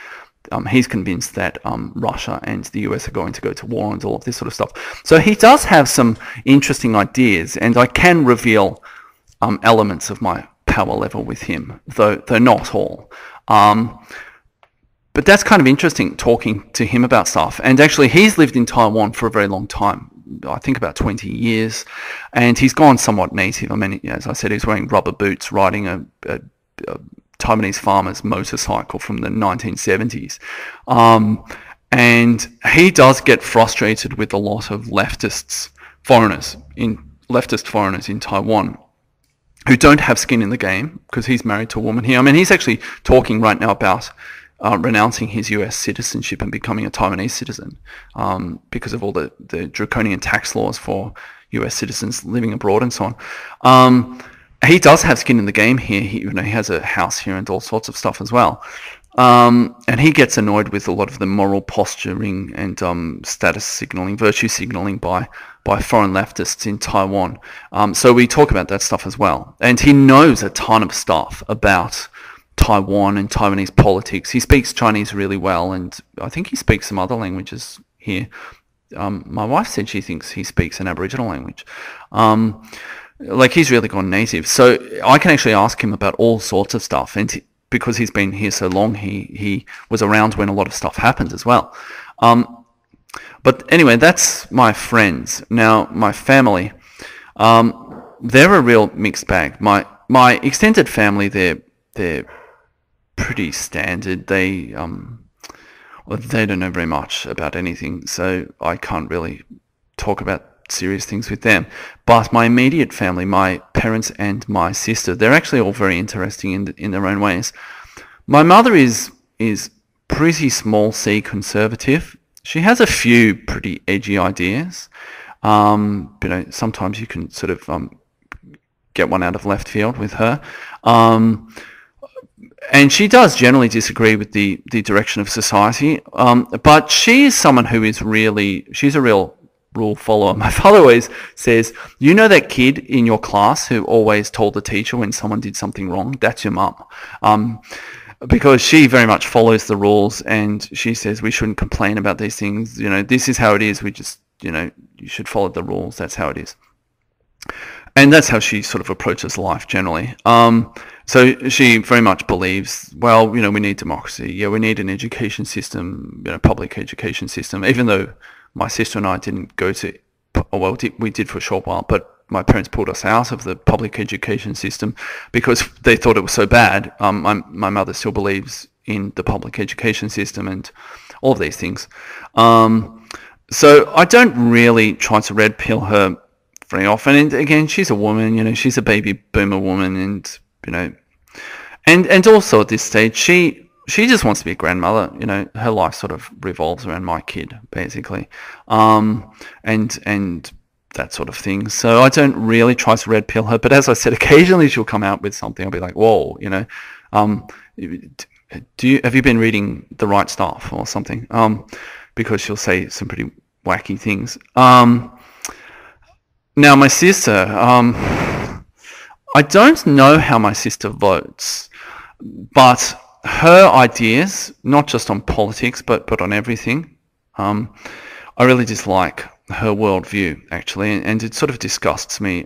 he's convinced that Russia and the US are going to go to war and all of this sort of stuff. So he does have some interesting ideas, and I can reveal elements of my power level with him, though not all. But that's kind of interesting, talking to him about stuff. And actually, he's lived in Taiwan for a very long time. I think about 20 years, and he's gone somewhat native. I mean, as I said, he's wearing rubber boots, riding a Taiwanese farmer's motorcycle from the 1970s. And he does get frustrated with a lot of leftist foreigners in Taiwan who don't have skin in the game, because he's married to a woman here. I mean, he's actually talking right now about renouncing his US citizenship and becoming a Taiwanese citizen because of all the draconian tax laws for US citizens living abroad and so on. He does have skin in the game here. He has a house here and all sorts of stuff as well. And he gets annoyed with a lot of the moral posturing and status signaling, virtue signaling by foreign leftists in Taiwan. So we talk about that stuff as well. And he knows a ton of stuff about Taiwan and Taiwanese politics. He speaks Chinese really well, and I think he speaks some other languages here. My wife said she thinks he speaks an Aboriginal language. Like, he's really gone native. So I can actually ask him about all sorts of stuff, and because he's been here so long, he was around when a lot of stuff happened as well. But anyway, that's my friends. Now, my family, they're a real mixed bag. My extended family, they're pretty standard. They don't know very much about anything, so I can't really talk about serious things with them. But my immediate family, my parents and my sister, they're actually all very interesting in their own ways. My mother is pretty small C conservative. She has a few pretty edgy ideas. Sometimes you can sort of get one out of left field with her. And she does generally disagree with the direction of society. But she is someone who is she's a real rule follower. My father always says, you know that kid in your class who always told the teacher when someone did something wrong? That's your mum. Because she very much follows the rules, and she says we shouldn't complain about these things. This is how it is. We just, you should follow the rules. That's how it is. And that's how she sort of approaches life generally. So she very much believes, well, we need democracy. Yeah, we need an education system, public education system, even though my sister and I didn't go to, well, we did for a short while, but my parents pulled us out of the public education system because they thought it was so bad. My mother still believes in the public education system and all of these things. So I don't really try to red pill her very often. And again, she's a woman, she's a baby boomer woman, and and also at this stage, she just wants to be a grandmother. Her life sort of revolves around my kid, basically, and that sort of thing. So I don't really try to red pill her, but as I said, occasionally she'll come out with something. I'll be like, whoa, have you been reading The Right Stuff or something? Because she'll say some pretty wacky things. Now my sister, I don't know how my sister votes, but her ideas, not just on politics, but on everything, I really dislike her worldview, actually, and it sort of disgusts me.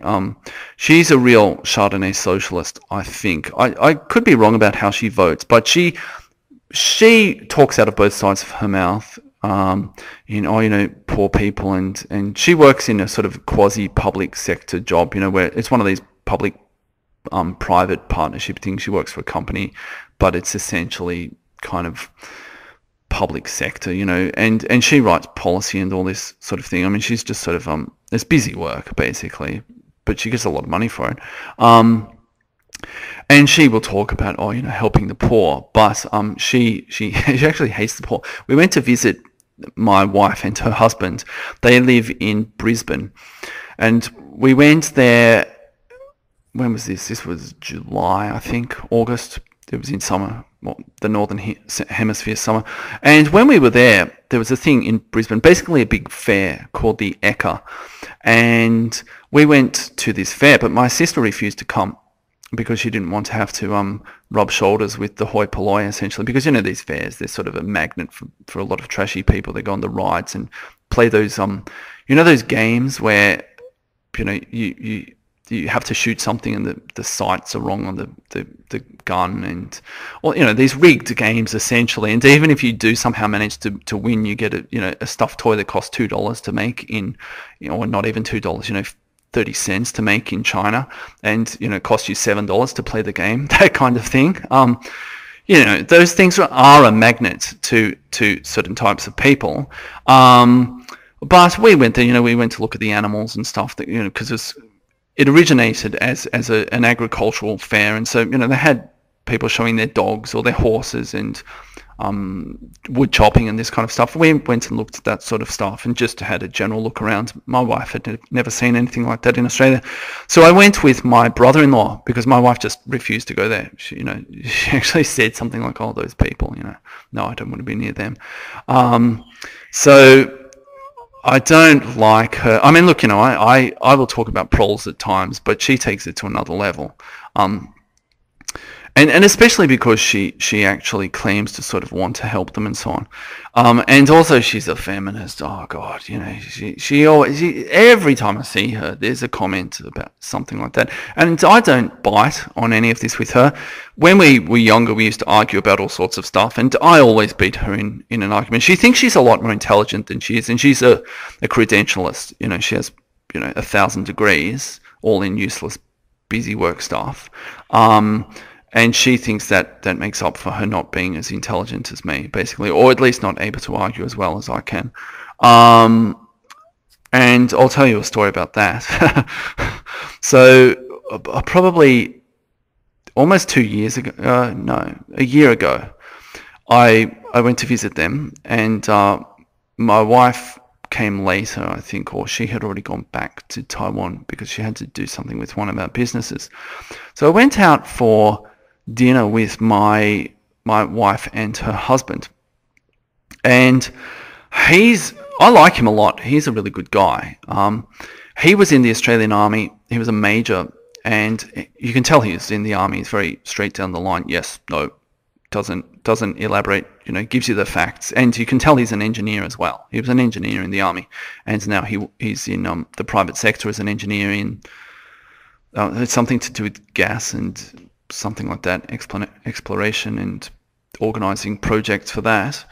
She's a real Chardonnay socialist, I think. I could be wrong about how she votes, but she talks out of both sides of her mouth. Poor people, and she works in a sort of quasi-public sector job, where it's one of these public private partnership things. She works for a company, but it's essentially kind of public sector, and she writes policy and all this sort of thing. I mean, she's just sort of it's busy work basically, but she gets a lot of money for it. And she will talk about helping the poor, but she actually hates the poor. We went to visit my wife and her husband. They live in Brisbane, and we went there. When was this? This was July, I think, August. It was in summer, the northern hemisphere summer. And when we were there was a thing in Brisbane, basically a big fair called the Ekka. And we went to this fair, but my sister refused to come because she didn't want to have to rub shoulders with the hoi polloi, essentially. Because, these fairs, they're sort of a magnet for a lot of trashy people. They go on the rides and play those, those games where, you have to shoot something and the sights are wrong on the gun, and these rigged games essentially. And even if you do somehow manage to win, you get a stuffed toy that costs $2 to make in, or not even $2, 30 cents to make in China, and it costs you $7 to play the game, that kind of thing. Those things are a magnet to certain types of people. But we went there, we went to look at the animals and stuff, that because it originated as an agricultural fair, and so they had people showing their dogs or their horses and wood chopping and this kind of stuff. We went and looked at that sort of stuff and just had a general look around. My wife had never seen anything like that in Australia, so I went with my brother-in-law because my wife just refused to go there. She actually said something like, "Oh, those people, no, I don't want to be near them." So I don't like her. I mean, look, I will talk about proles at times, but she takes it to another level. And especially because she actually claims to sort of want to help them and so on. And also she's a feminist. Oh God, she always, every time I see her, there's a comment about something like that. And I don't bite on any of this with her. When we were younger, we used to argue about all sorts of stuff, and I always beat her in an argument. She thinks she's a lot more intelligent than she is, and she's a credentialist. She has 1,000 degrees, all in useless, busy work stuff. And she thinks that makes up for her not being as intelligent as me, basically, or at least not able to argue as well as I can. And I'll tell you a story about that. So probably almost 2 years ago, no, a year ago, I went to visit them, and my wife came later, I think, or she had already gone back to Taiwan because she had to do something with one of our businesses. So I went out for dinner with my wife and her husband, and I like him a lot. He's a really good guy. He was in the Australian Army. He was a major, and you can tell he's in the Army. He's very straight down the line. Yes, no, doesn't elaborate, gives you the facts. And you can tell he's an engineer as well. He was an engineer in the Army, and now he's in the private sector as an engineer in it's something to do with gas and something like that, exploration and organising projects for that.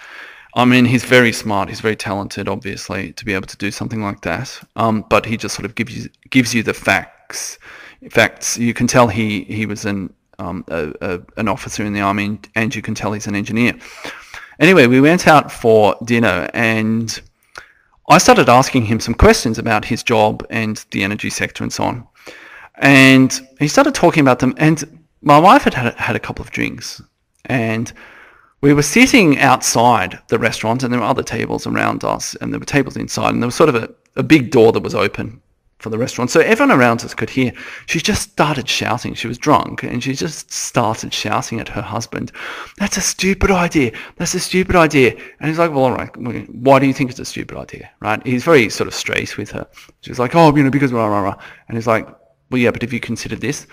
I mean, he's very smart. He's very talented, obviously, to be able to do something like that. But he just sort of gives you the facts. You can tell he was an officer in the Army, and you can tell he's an engineer. Anyway, we went out for dinner, and I started asking him some questions about his job and the energy sector and so on. And he started talking about them, and my wife had a couple of drinks, and we were sitting outside the restaurant, and there were other tables around us, and there were tables inside, and there was sort of a big door that was open for the restaurant, so everyone around us could hear. She just started shouting. She was drunk, and she just started shouting at her husband, "That's a stupid idea. That's a stupid idea." And he's like, "Well, all right, why do you think it's a stupid idea?" Right? He's very sort of straight with her. She's like, "Oh, because rah, rah, rah." And he's like, "Well, yeah, but have you considered this?"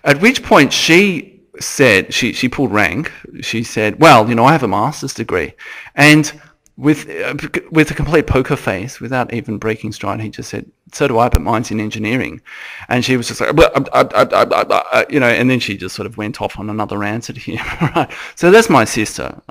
At which point she said, she pulled rank. She said, "Well, I have a master's degree." And with a complete poker face, without even breaking stride, he just said, "So do I, but mine's in engineering." And she was just like, and then she just sort of went off on another rant at him. Right? So that's my sister.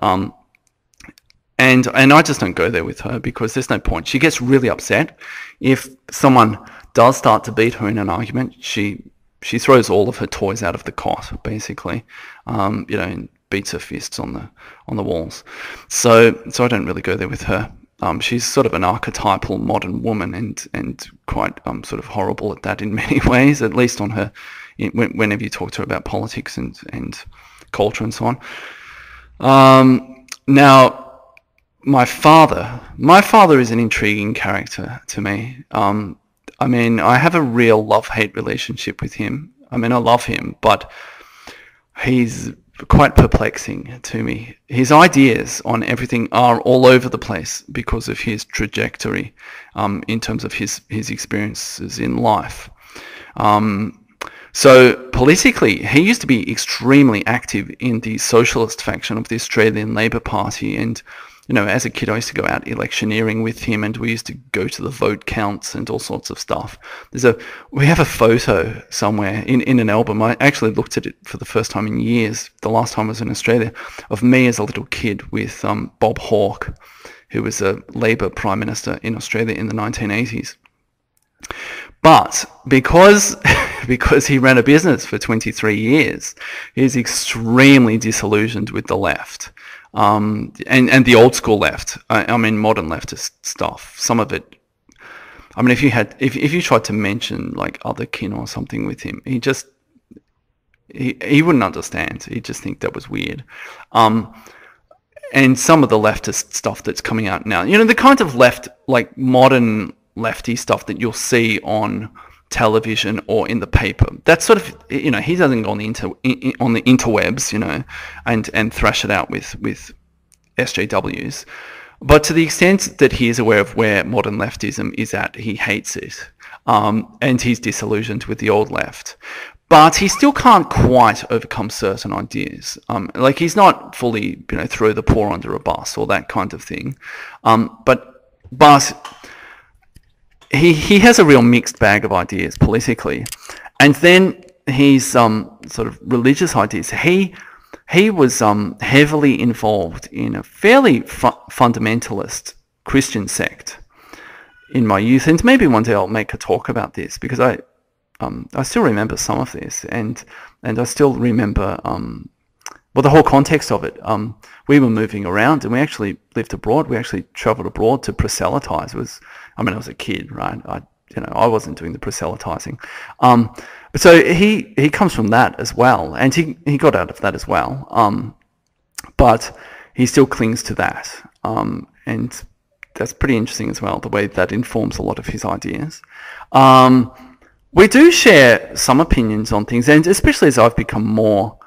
And I just don't go there with her because there's no point. She gets really upset if someone does start to beat her in an argument. She throws all of her toys out of the cot, basically, and beats her fists on the walls. So I don't really go there with her. She's sort of an archetypal modern woman, and quite sort of horrible at that in many ways, at least on her, whenever you talk to her about politics and culture and so on. Now, my father is an intriguing character to me. I mean, I have a real love-hate relationship with him. I mean, I love him, but he's quite perplexing to me. His ideas on everything are all over the place because of his trajectory in terms of his experiences in life. So politically, he used to be extremely active in the socialist faction of the Australian Labor Party, and as a kid, I used to go out electioneering with him, and we used to go to the vote counts and all sorts of stuff. We have a photo somewhere in an album. I actually looked at it for the first time in years, the last time I was in Australia, of me as a little kid with Bob Hawke, who was a Labor Prime Minister in Australia in the 1980s. But because he ran a business for 23 years, he's extremely disillusioned with the left. And the old school left. I mean, modern leftist stuff. Some of it. I mean, if you tried to mention like other kin or something with him, he wouldn't understand. He'd just think that was weird. And some of the leftist stuff that's coming out now, the kind of left, like modern lefty stuff that you'll see on television or in the paper. That's sort of, he doesn't go on the interwebs, and thrash it out with SJWs. But to the extent that he is aware of where modern leftism is at, he hates it. And he's disillusioned with the old left. But he still can't quite overcome certain ideas. Like he's not fully, throw the poor under a bus or that kind of thing. But he has a real mixed bag of ideas politically. And then his sort of religious ideas. He was heavily involved in a fairly fundamentalist Christian sect in my youth. And maybe one day I'll make a talk about this, because I still remember some of this, and I still remember the whole context of it. We were moving around, and we actually lived abroad. We actually travelled abroad to proselytize. I was a kid, right? I wasn't doing the proselytizing. So he comes from that as well, and he got out of that as well. But he still clings to that, and that's pretty interesting as well, the way that informs a lot of his ideas. We do share some opinions on things, and especially as I've become more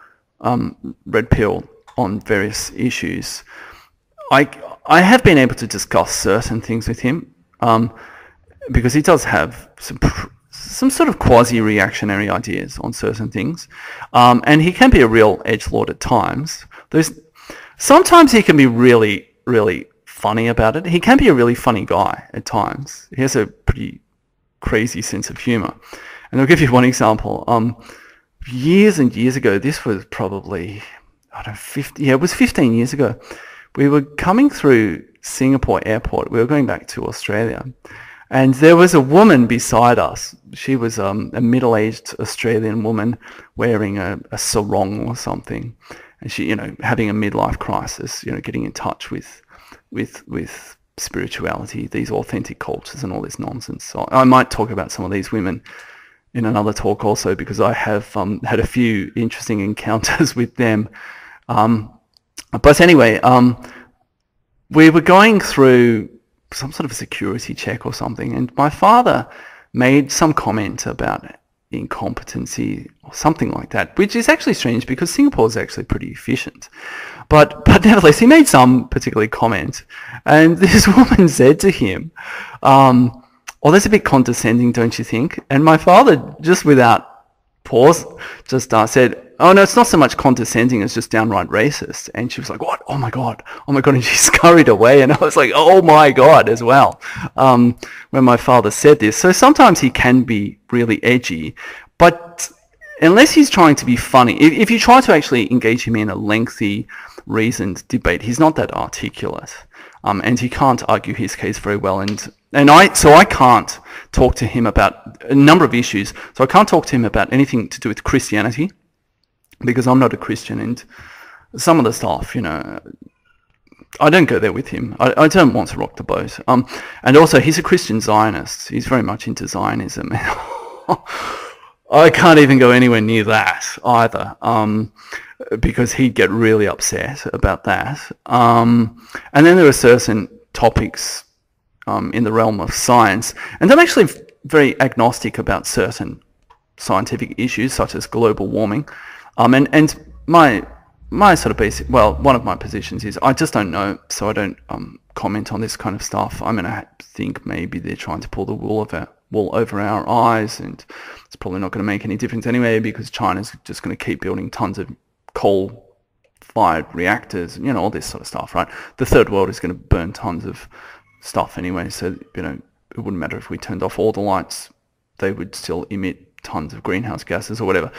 red pill on various issues, I have been able to discuss certain things with him, because he does have some sort of quasi-reactionary ideas on certain things, and he can be a real edgelord at times. Sometimes he can be really, really funny about it. He can be a really funny guy at times. He has a pretty crazy sense of humor. And I'll give you one example. Years and years ago, this was probably, it was 15 years ago. We were coming through Singapore airport. We were going back to Australia. And there was a woman beside us. She was a middle-aged Australian woman wearing a sarong or something. And she, having a midlife crisis, getting in touch with spirituality, these authentic cultures and all this nonsense. So I might talk about some of these women in another talk also, because I have had a few interesting encounters with them. But anyway, we were going through some sort of a security check or something, and my father made some comment about incompetency or something like that, which is actually strange because Singapore is actually pretty efficient. But nevertheless, he made some particular comment, and this woman said to him, "Oh, that's a bit condescending, don't you think?" And my father, just without pause, just said, "Oh no, it's not so much condescending, it's just downright racist." And she was like, "What? Oh my god," and she scurried away, and I was like, "Oh my god," as well, when my father said this. So sometimes he can be really edgy, but unless he's trying to be funny, if you try to actually engage him in a lengthy, reasoned debate, he's not that articulate, and he can't argue his case very well, and I can't talk to him about a number of issues. So I can't talk to him about anything to do with Christianity, because I'm not a Christian, and some of the stuff, I don't go there with him. I don't want to rock the boat. And also, he's a Christian Zionist. He's very much into Zionism. I can't even go anywhere near that either, because he'd get really upset about that. And then there are certain topics in the realm of science, and I'm actually very agnostic about certain scientific issues, such as global warming. And my sort of basic, one of my positions is I just don't know, so I don't comment on this kind of stuff. I mean, I think maybe they're trying to pull the wool over our eyes, and it's probably not going to make any difference anyway, because China's just going to keep building tons of coal-fired reactors, all this sort of stuff, right? The third world is going to burn tons of stuff anyway, so it wouldn't matter if we turned off all the lights, they would still emit tons of greenhouse gases or whatever.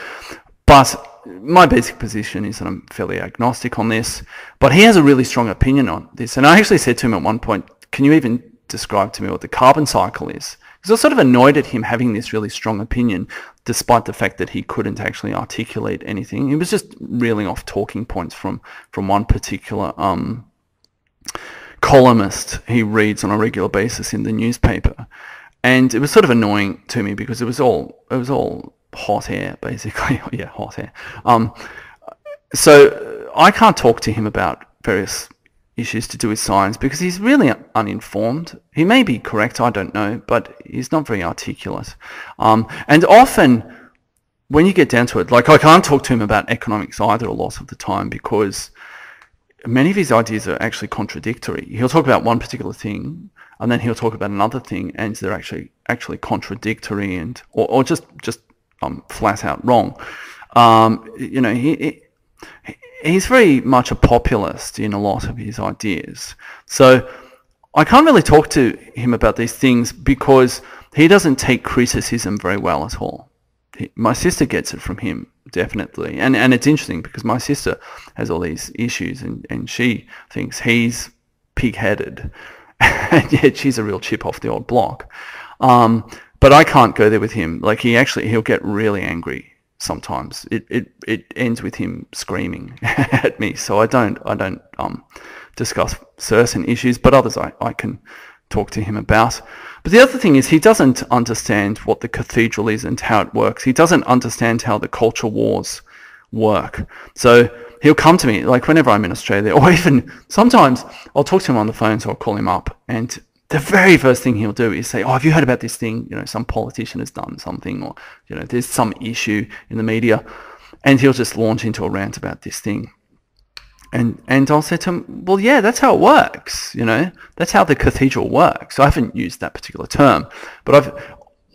But my basic position is that I'm fairly agnostic on this, but he has a really strong opinion on this. And I actually said to him at one point, "Can you even describe to me what the carbon cycle is?" Because I was sort of annoyed at him having this really strong opinion, despite the fact that he couldn't actually articulate anything. He was just reeling off talking points from one particular columnist he reads on a regular basis in the newspaper. And it was sort of annoying to me because it was all hot air, basically. Yeah, hot air. So I can't talk to him about various issues to do with science because he's really uninformed. He may be correct, I don't know, but he's not very articulate. And often, when you get down to it, like I can't talk to him about economics either a lot of the time because many of his ideas are actually contradictory. He'll talk about one particular thing, and then he'll talk about another thing, and they're actually contradictory and or just flat out wrong. He's very much a populist in a lot of his ideas. So I can't really talk to him about these things because he doesn't take criticism very well at all. My sister gets it from him, definitely. And it's interesting because my sister has all these issues and she thinks he's pig-headed. And yet she's a real chip off the old block. But I can't go there with him. Like he'll get really angry sometimes. It ends with him screaming at me. So I don't discuss certain issues, but others I can talk to him about. But the other thing is he doesn't understand what the cathedral is and how it works. He doesn't understand how the culture wars work. So he'll come to me, like whenever I'm in Australia, or even sometimes I'll talk to him on the phone, so I'll call him up, and the very first thing he'll do is say, oh, have you heard about this thing? You know, some politician has done something, or, you know, there's some issue in the media, and he'll just launch into a rant about this thing. And I'll say to him, well, yeah, that's how it works, you know, that's how the cathedral works. I haven't used that particular term, but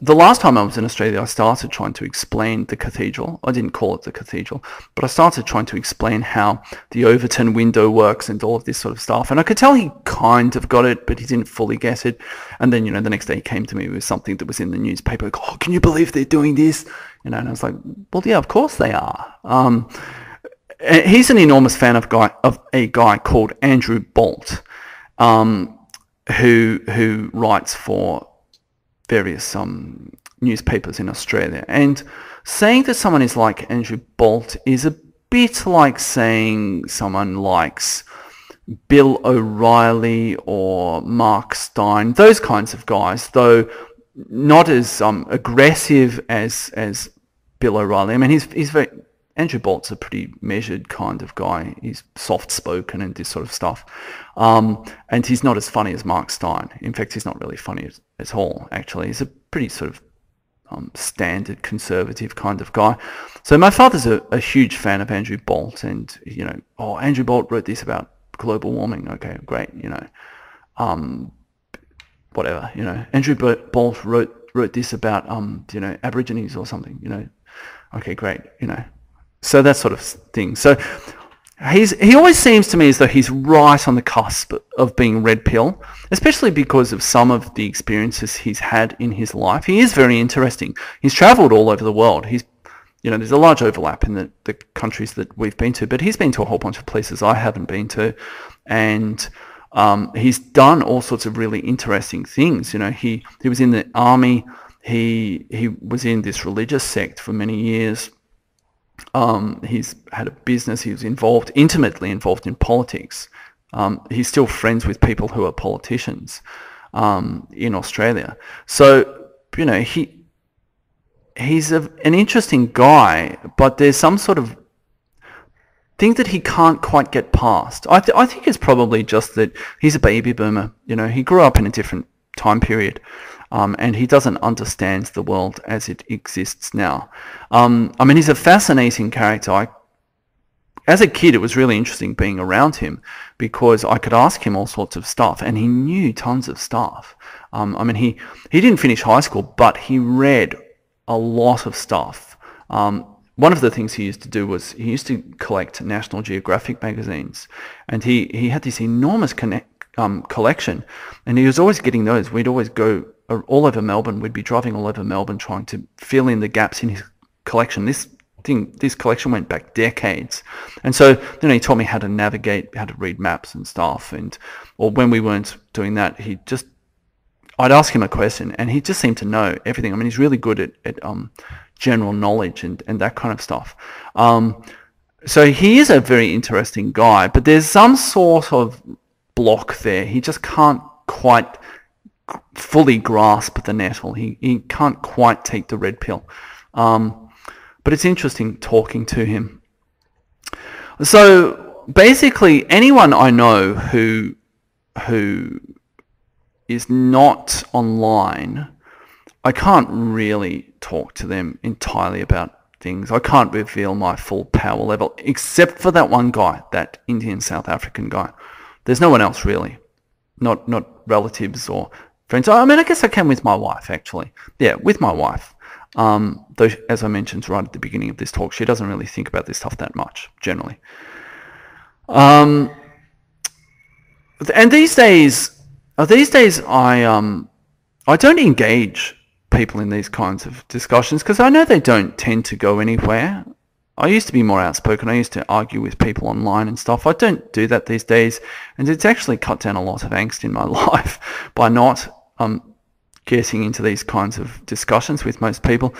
the last time I was in Australia, I started trying to explain the cathedral. I didn't call it the cathedral, but I started trying to explain how the Overton window works and all of this sort of stuff. And I could tell he kind of got it, but he didn't fully get it. And then, you know, the next day he came to me with something that was in the newspaper. Like, oh, can you believe they're doing this? You know, and I was like, well, yeah, of course they are. He's an enormous fan of a guy called Andrew Bolt, who writes for various newspapers in Australia. And saying that someone is like Andrew Bolt is a bit like saying someone likes Bill O'Reilly or Mark Steyn, those kinds of guys, though not as aggressive as Bill O'Reilly. I mean, he's very... Andrew Bolt's a pretty measured kind of guy. He's soft-spoken and this sort of stuff. And he's not as funny as Mark Steyn. In fact, he's not really funny at all, actually. He's a pretty sort of standard conservative kind of guy. So my father's a huge fan of Andrew Bolt, and, you know, oh, Andrew Bolt wrote this about global warming. Okay, great, you know. Whatever, you know. Andrew Bolt wrote this about, you know, Aborigines or something, you know. Okay, great, you know. So that sort of thing. So he always seems to me as though he's right on the cusp of being red pill, especially because of some of the experiences he's had in his life. He is very interesting. He's travelled all over the world. He's, you know, there's a large overlap in the countries that we've been to, but he's been to a whole bunch of places I haven't been to, and he's done all sorts of really interesting things. You know, he was in the army. He was in this religious sect for many years. He's had a business. He was intimately involved in politics. He's still friends with people who are politicians in Australia. So, you know, he's an interesting guy, but there's some sort of thing that he can't quite get past. I think it's probably just that he's a baby boomer. You know, he grew up in a different time period. And he doesn't understand the world as it exists now. I mean, he's a fascinating character. As a kid, it was really interesting being around him because I could ask him all sorts of stuff, and he knew tons of stuff. I mean, he didn't finish high school, but he read a lot of stuff. One of the things he used to do was he used to collect National Geographic magazines, and he had this enormous collection, and he was always getting those. We'd always go all over Melbourne. We'd be driving all over Melbourne trying to fill in the gaps in his collection. This collection went back decades. And so, you know, he taught me how to navigate, how to read maps and stuff. Or when we weren't doing that, I'd ask him a question and he just seemed to know everything. I mean, he's really good at general knowledge and that kind of stuff. So he is a very interesting guy, but there's some sort of block there. He just can't quite fully grasp the nettle. He can't quite take the red pill. But it's interesting talking to him. So basically, anyone I know who is not online, I can't really talk to them entirely about things. I can't reveal my full power level, except for that one guy, that Indian South African guy. There's no one else really, not relatives or friends. I mean, I guess I can with my wife, actually. Yeah, with my wife. Though, as I mentioned right at the beginning of this talk, she doesn't really think about this stuff that much, generally. And these days I don't engage people in these kinds of discussions because I know they don't tend to go anywhere. I used to be more outspoken. I used to argue with people online and stuff. I don't do that these days, and it's actually cut down a lot of angst in my life by not getting into these kinds of discussions with most people.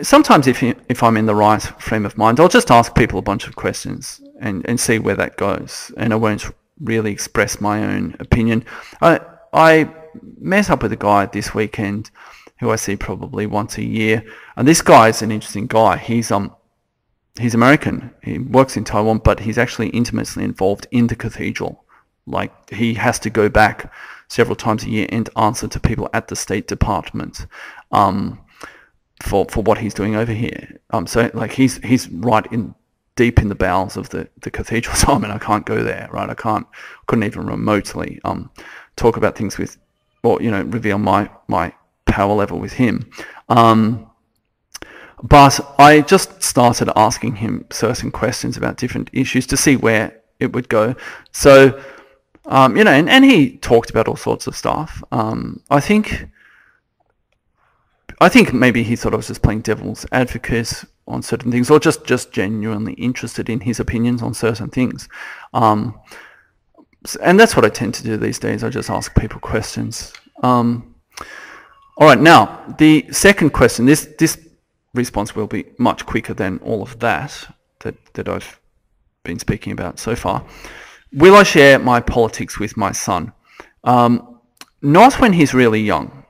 Sometimes if I'm in the right frame of mind, I'll just ask people a bunch of questions and see where that goes, and I won't really express my own opinion. I met up with a guy this weekend who I see probably once a year, and this guy is an interesting guy. He's American. He works in Taiwan, but he's actually intimately involved in the cathedral. Like, he has to go back several times a year and answer to people at the State Department for what he's doing over here. So like he's right deep in the bowels of the cathedral. So I mean, I can't go there, right? Couldn't even remotely talk about things with, or reveal my power level with him. But I just started asking him certain questions about different issues to see where it would go. So, and he talked about all sorts of stuff. I think maybe he thought I was just playing devil's advocate on certain things, or just genuinely interested in his opinions on certain things. And that's what I tend to do these days. I just ask people questions. All right, now the second question. This response will be much quicker than all of that I've been speaking about so far. Will I share my politics with my son? Not when he's really young.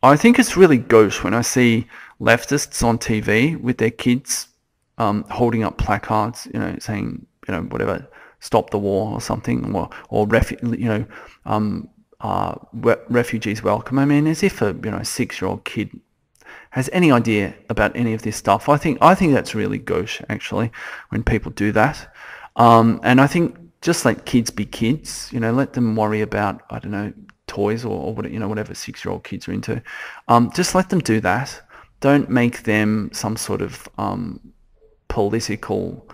I think it's really gauche when I see leftists on TV with their kids holding up placards, saying, whatever, stop the war or something, or refugees welcome. I mean, as if a 6-year-old kid has any idea about any of this stuff. I think that's really gauche, actually, when people do that. And I think just let kids be kids. Let them worry about, I don't know, toys or whatever 6-year-old kids are into. Just let them do that. Don't make them some sort of political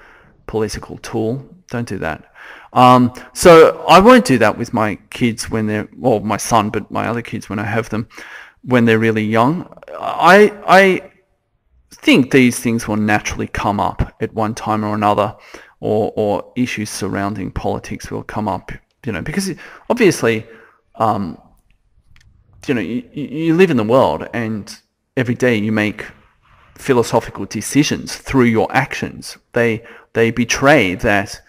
tool. Don't do that. So I won't do that with my kids my son, but my other kids when I have them, when they're really young. I think these things will naturally come up at one time or another, or issues surrounding politics will come up, because obviously, you live in the world, and every day you make philosophical decisions through your actions. They betray that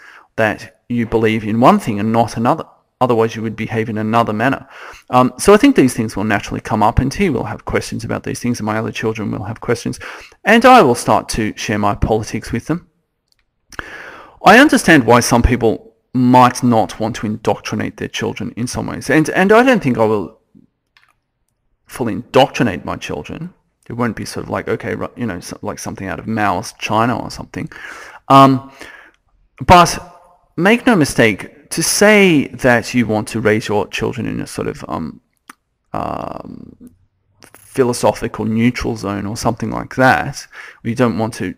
you believe in one thing and not another. Otherwise, you would behave in another manner. So I think these things will naturally come up, and he will have questions about these things, and my other children will have questions, and I will start to share my politics with them. I understand why some people might not want to indoctrinate their children in some ways, and I don't think I will fully indoctrinate my children. It won't be sort of like, okay, like something out of Mao's China or something. But make no mistake, to say that you want to raise your children in a sort of philosophical neutral zone or something like that, you don't want to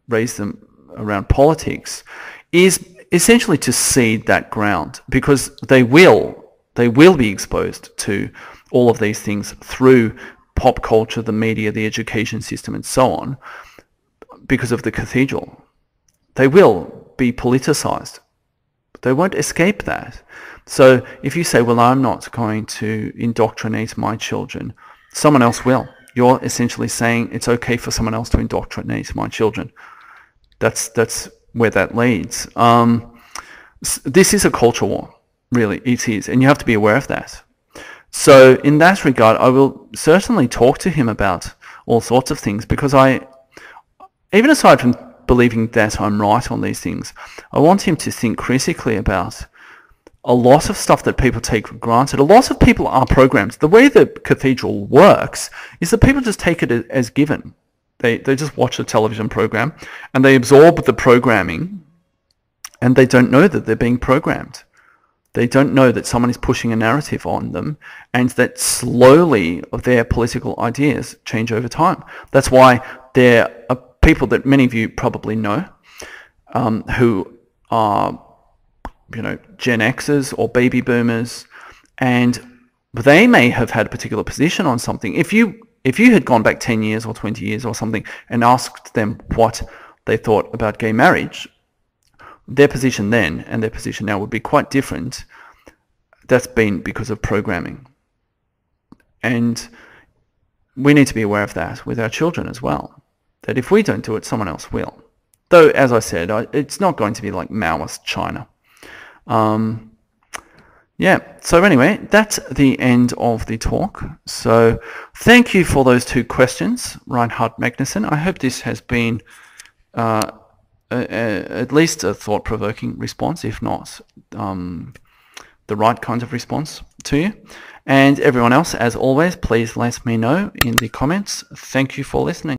raise them around politics, is essentially to seed that ground, because they will be exposed to all of these things through pop culture, the media, the education system, and so on, because of the cathedral. They will be politicized. They won't escape that. So if you say, well, I'm not going to indoctrinate my children, someone else will. You're essentially saying it's okay for someone else to indoctrinate my children. That's where that leads. This is a culture war, really. It is, and you have to be aware of that. So in that regard, I will certainly talk to him about all sorts of things, because even aside from believing that I'm right on these things, I want him to think critically about a lot of stuff that people take for granted. A lot of people are programmed. The way the cathedral works is that people just take it as given. They just watch a television program and they absorb the programming, and they don't know that they're being programmed. They don't know that someone is pushing a narrative on them, and that slowly their political ideas change over time. That's why there are people that many of you probably know, who are, Gen Xers or baby boomers, and they may have had a particular position on something. If you had gone back 10 years or 20 years or something and asked them what they thought about gay marriage, their position then and their position now would be quite different. That's been because of programming. And we need to be aware of that with our children as well, that if we don't do it, someone else will. Though, as I said, it's not going to be like Maoist China. Yeah, so anyway, that's the end of the talk. So thank you for those 2 questions, Reinhard, Magnusson. I hope this has been at least a thought-provoking response, if not the right kind of response to you. And everyone else, as always, please let me know in the comments. Thank you for listening.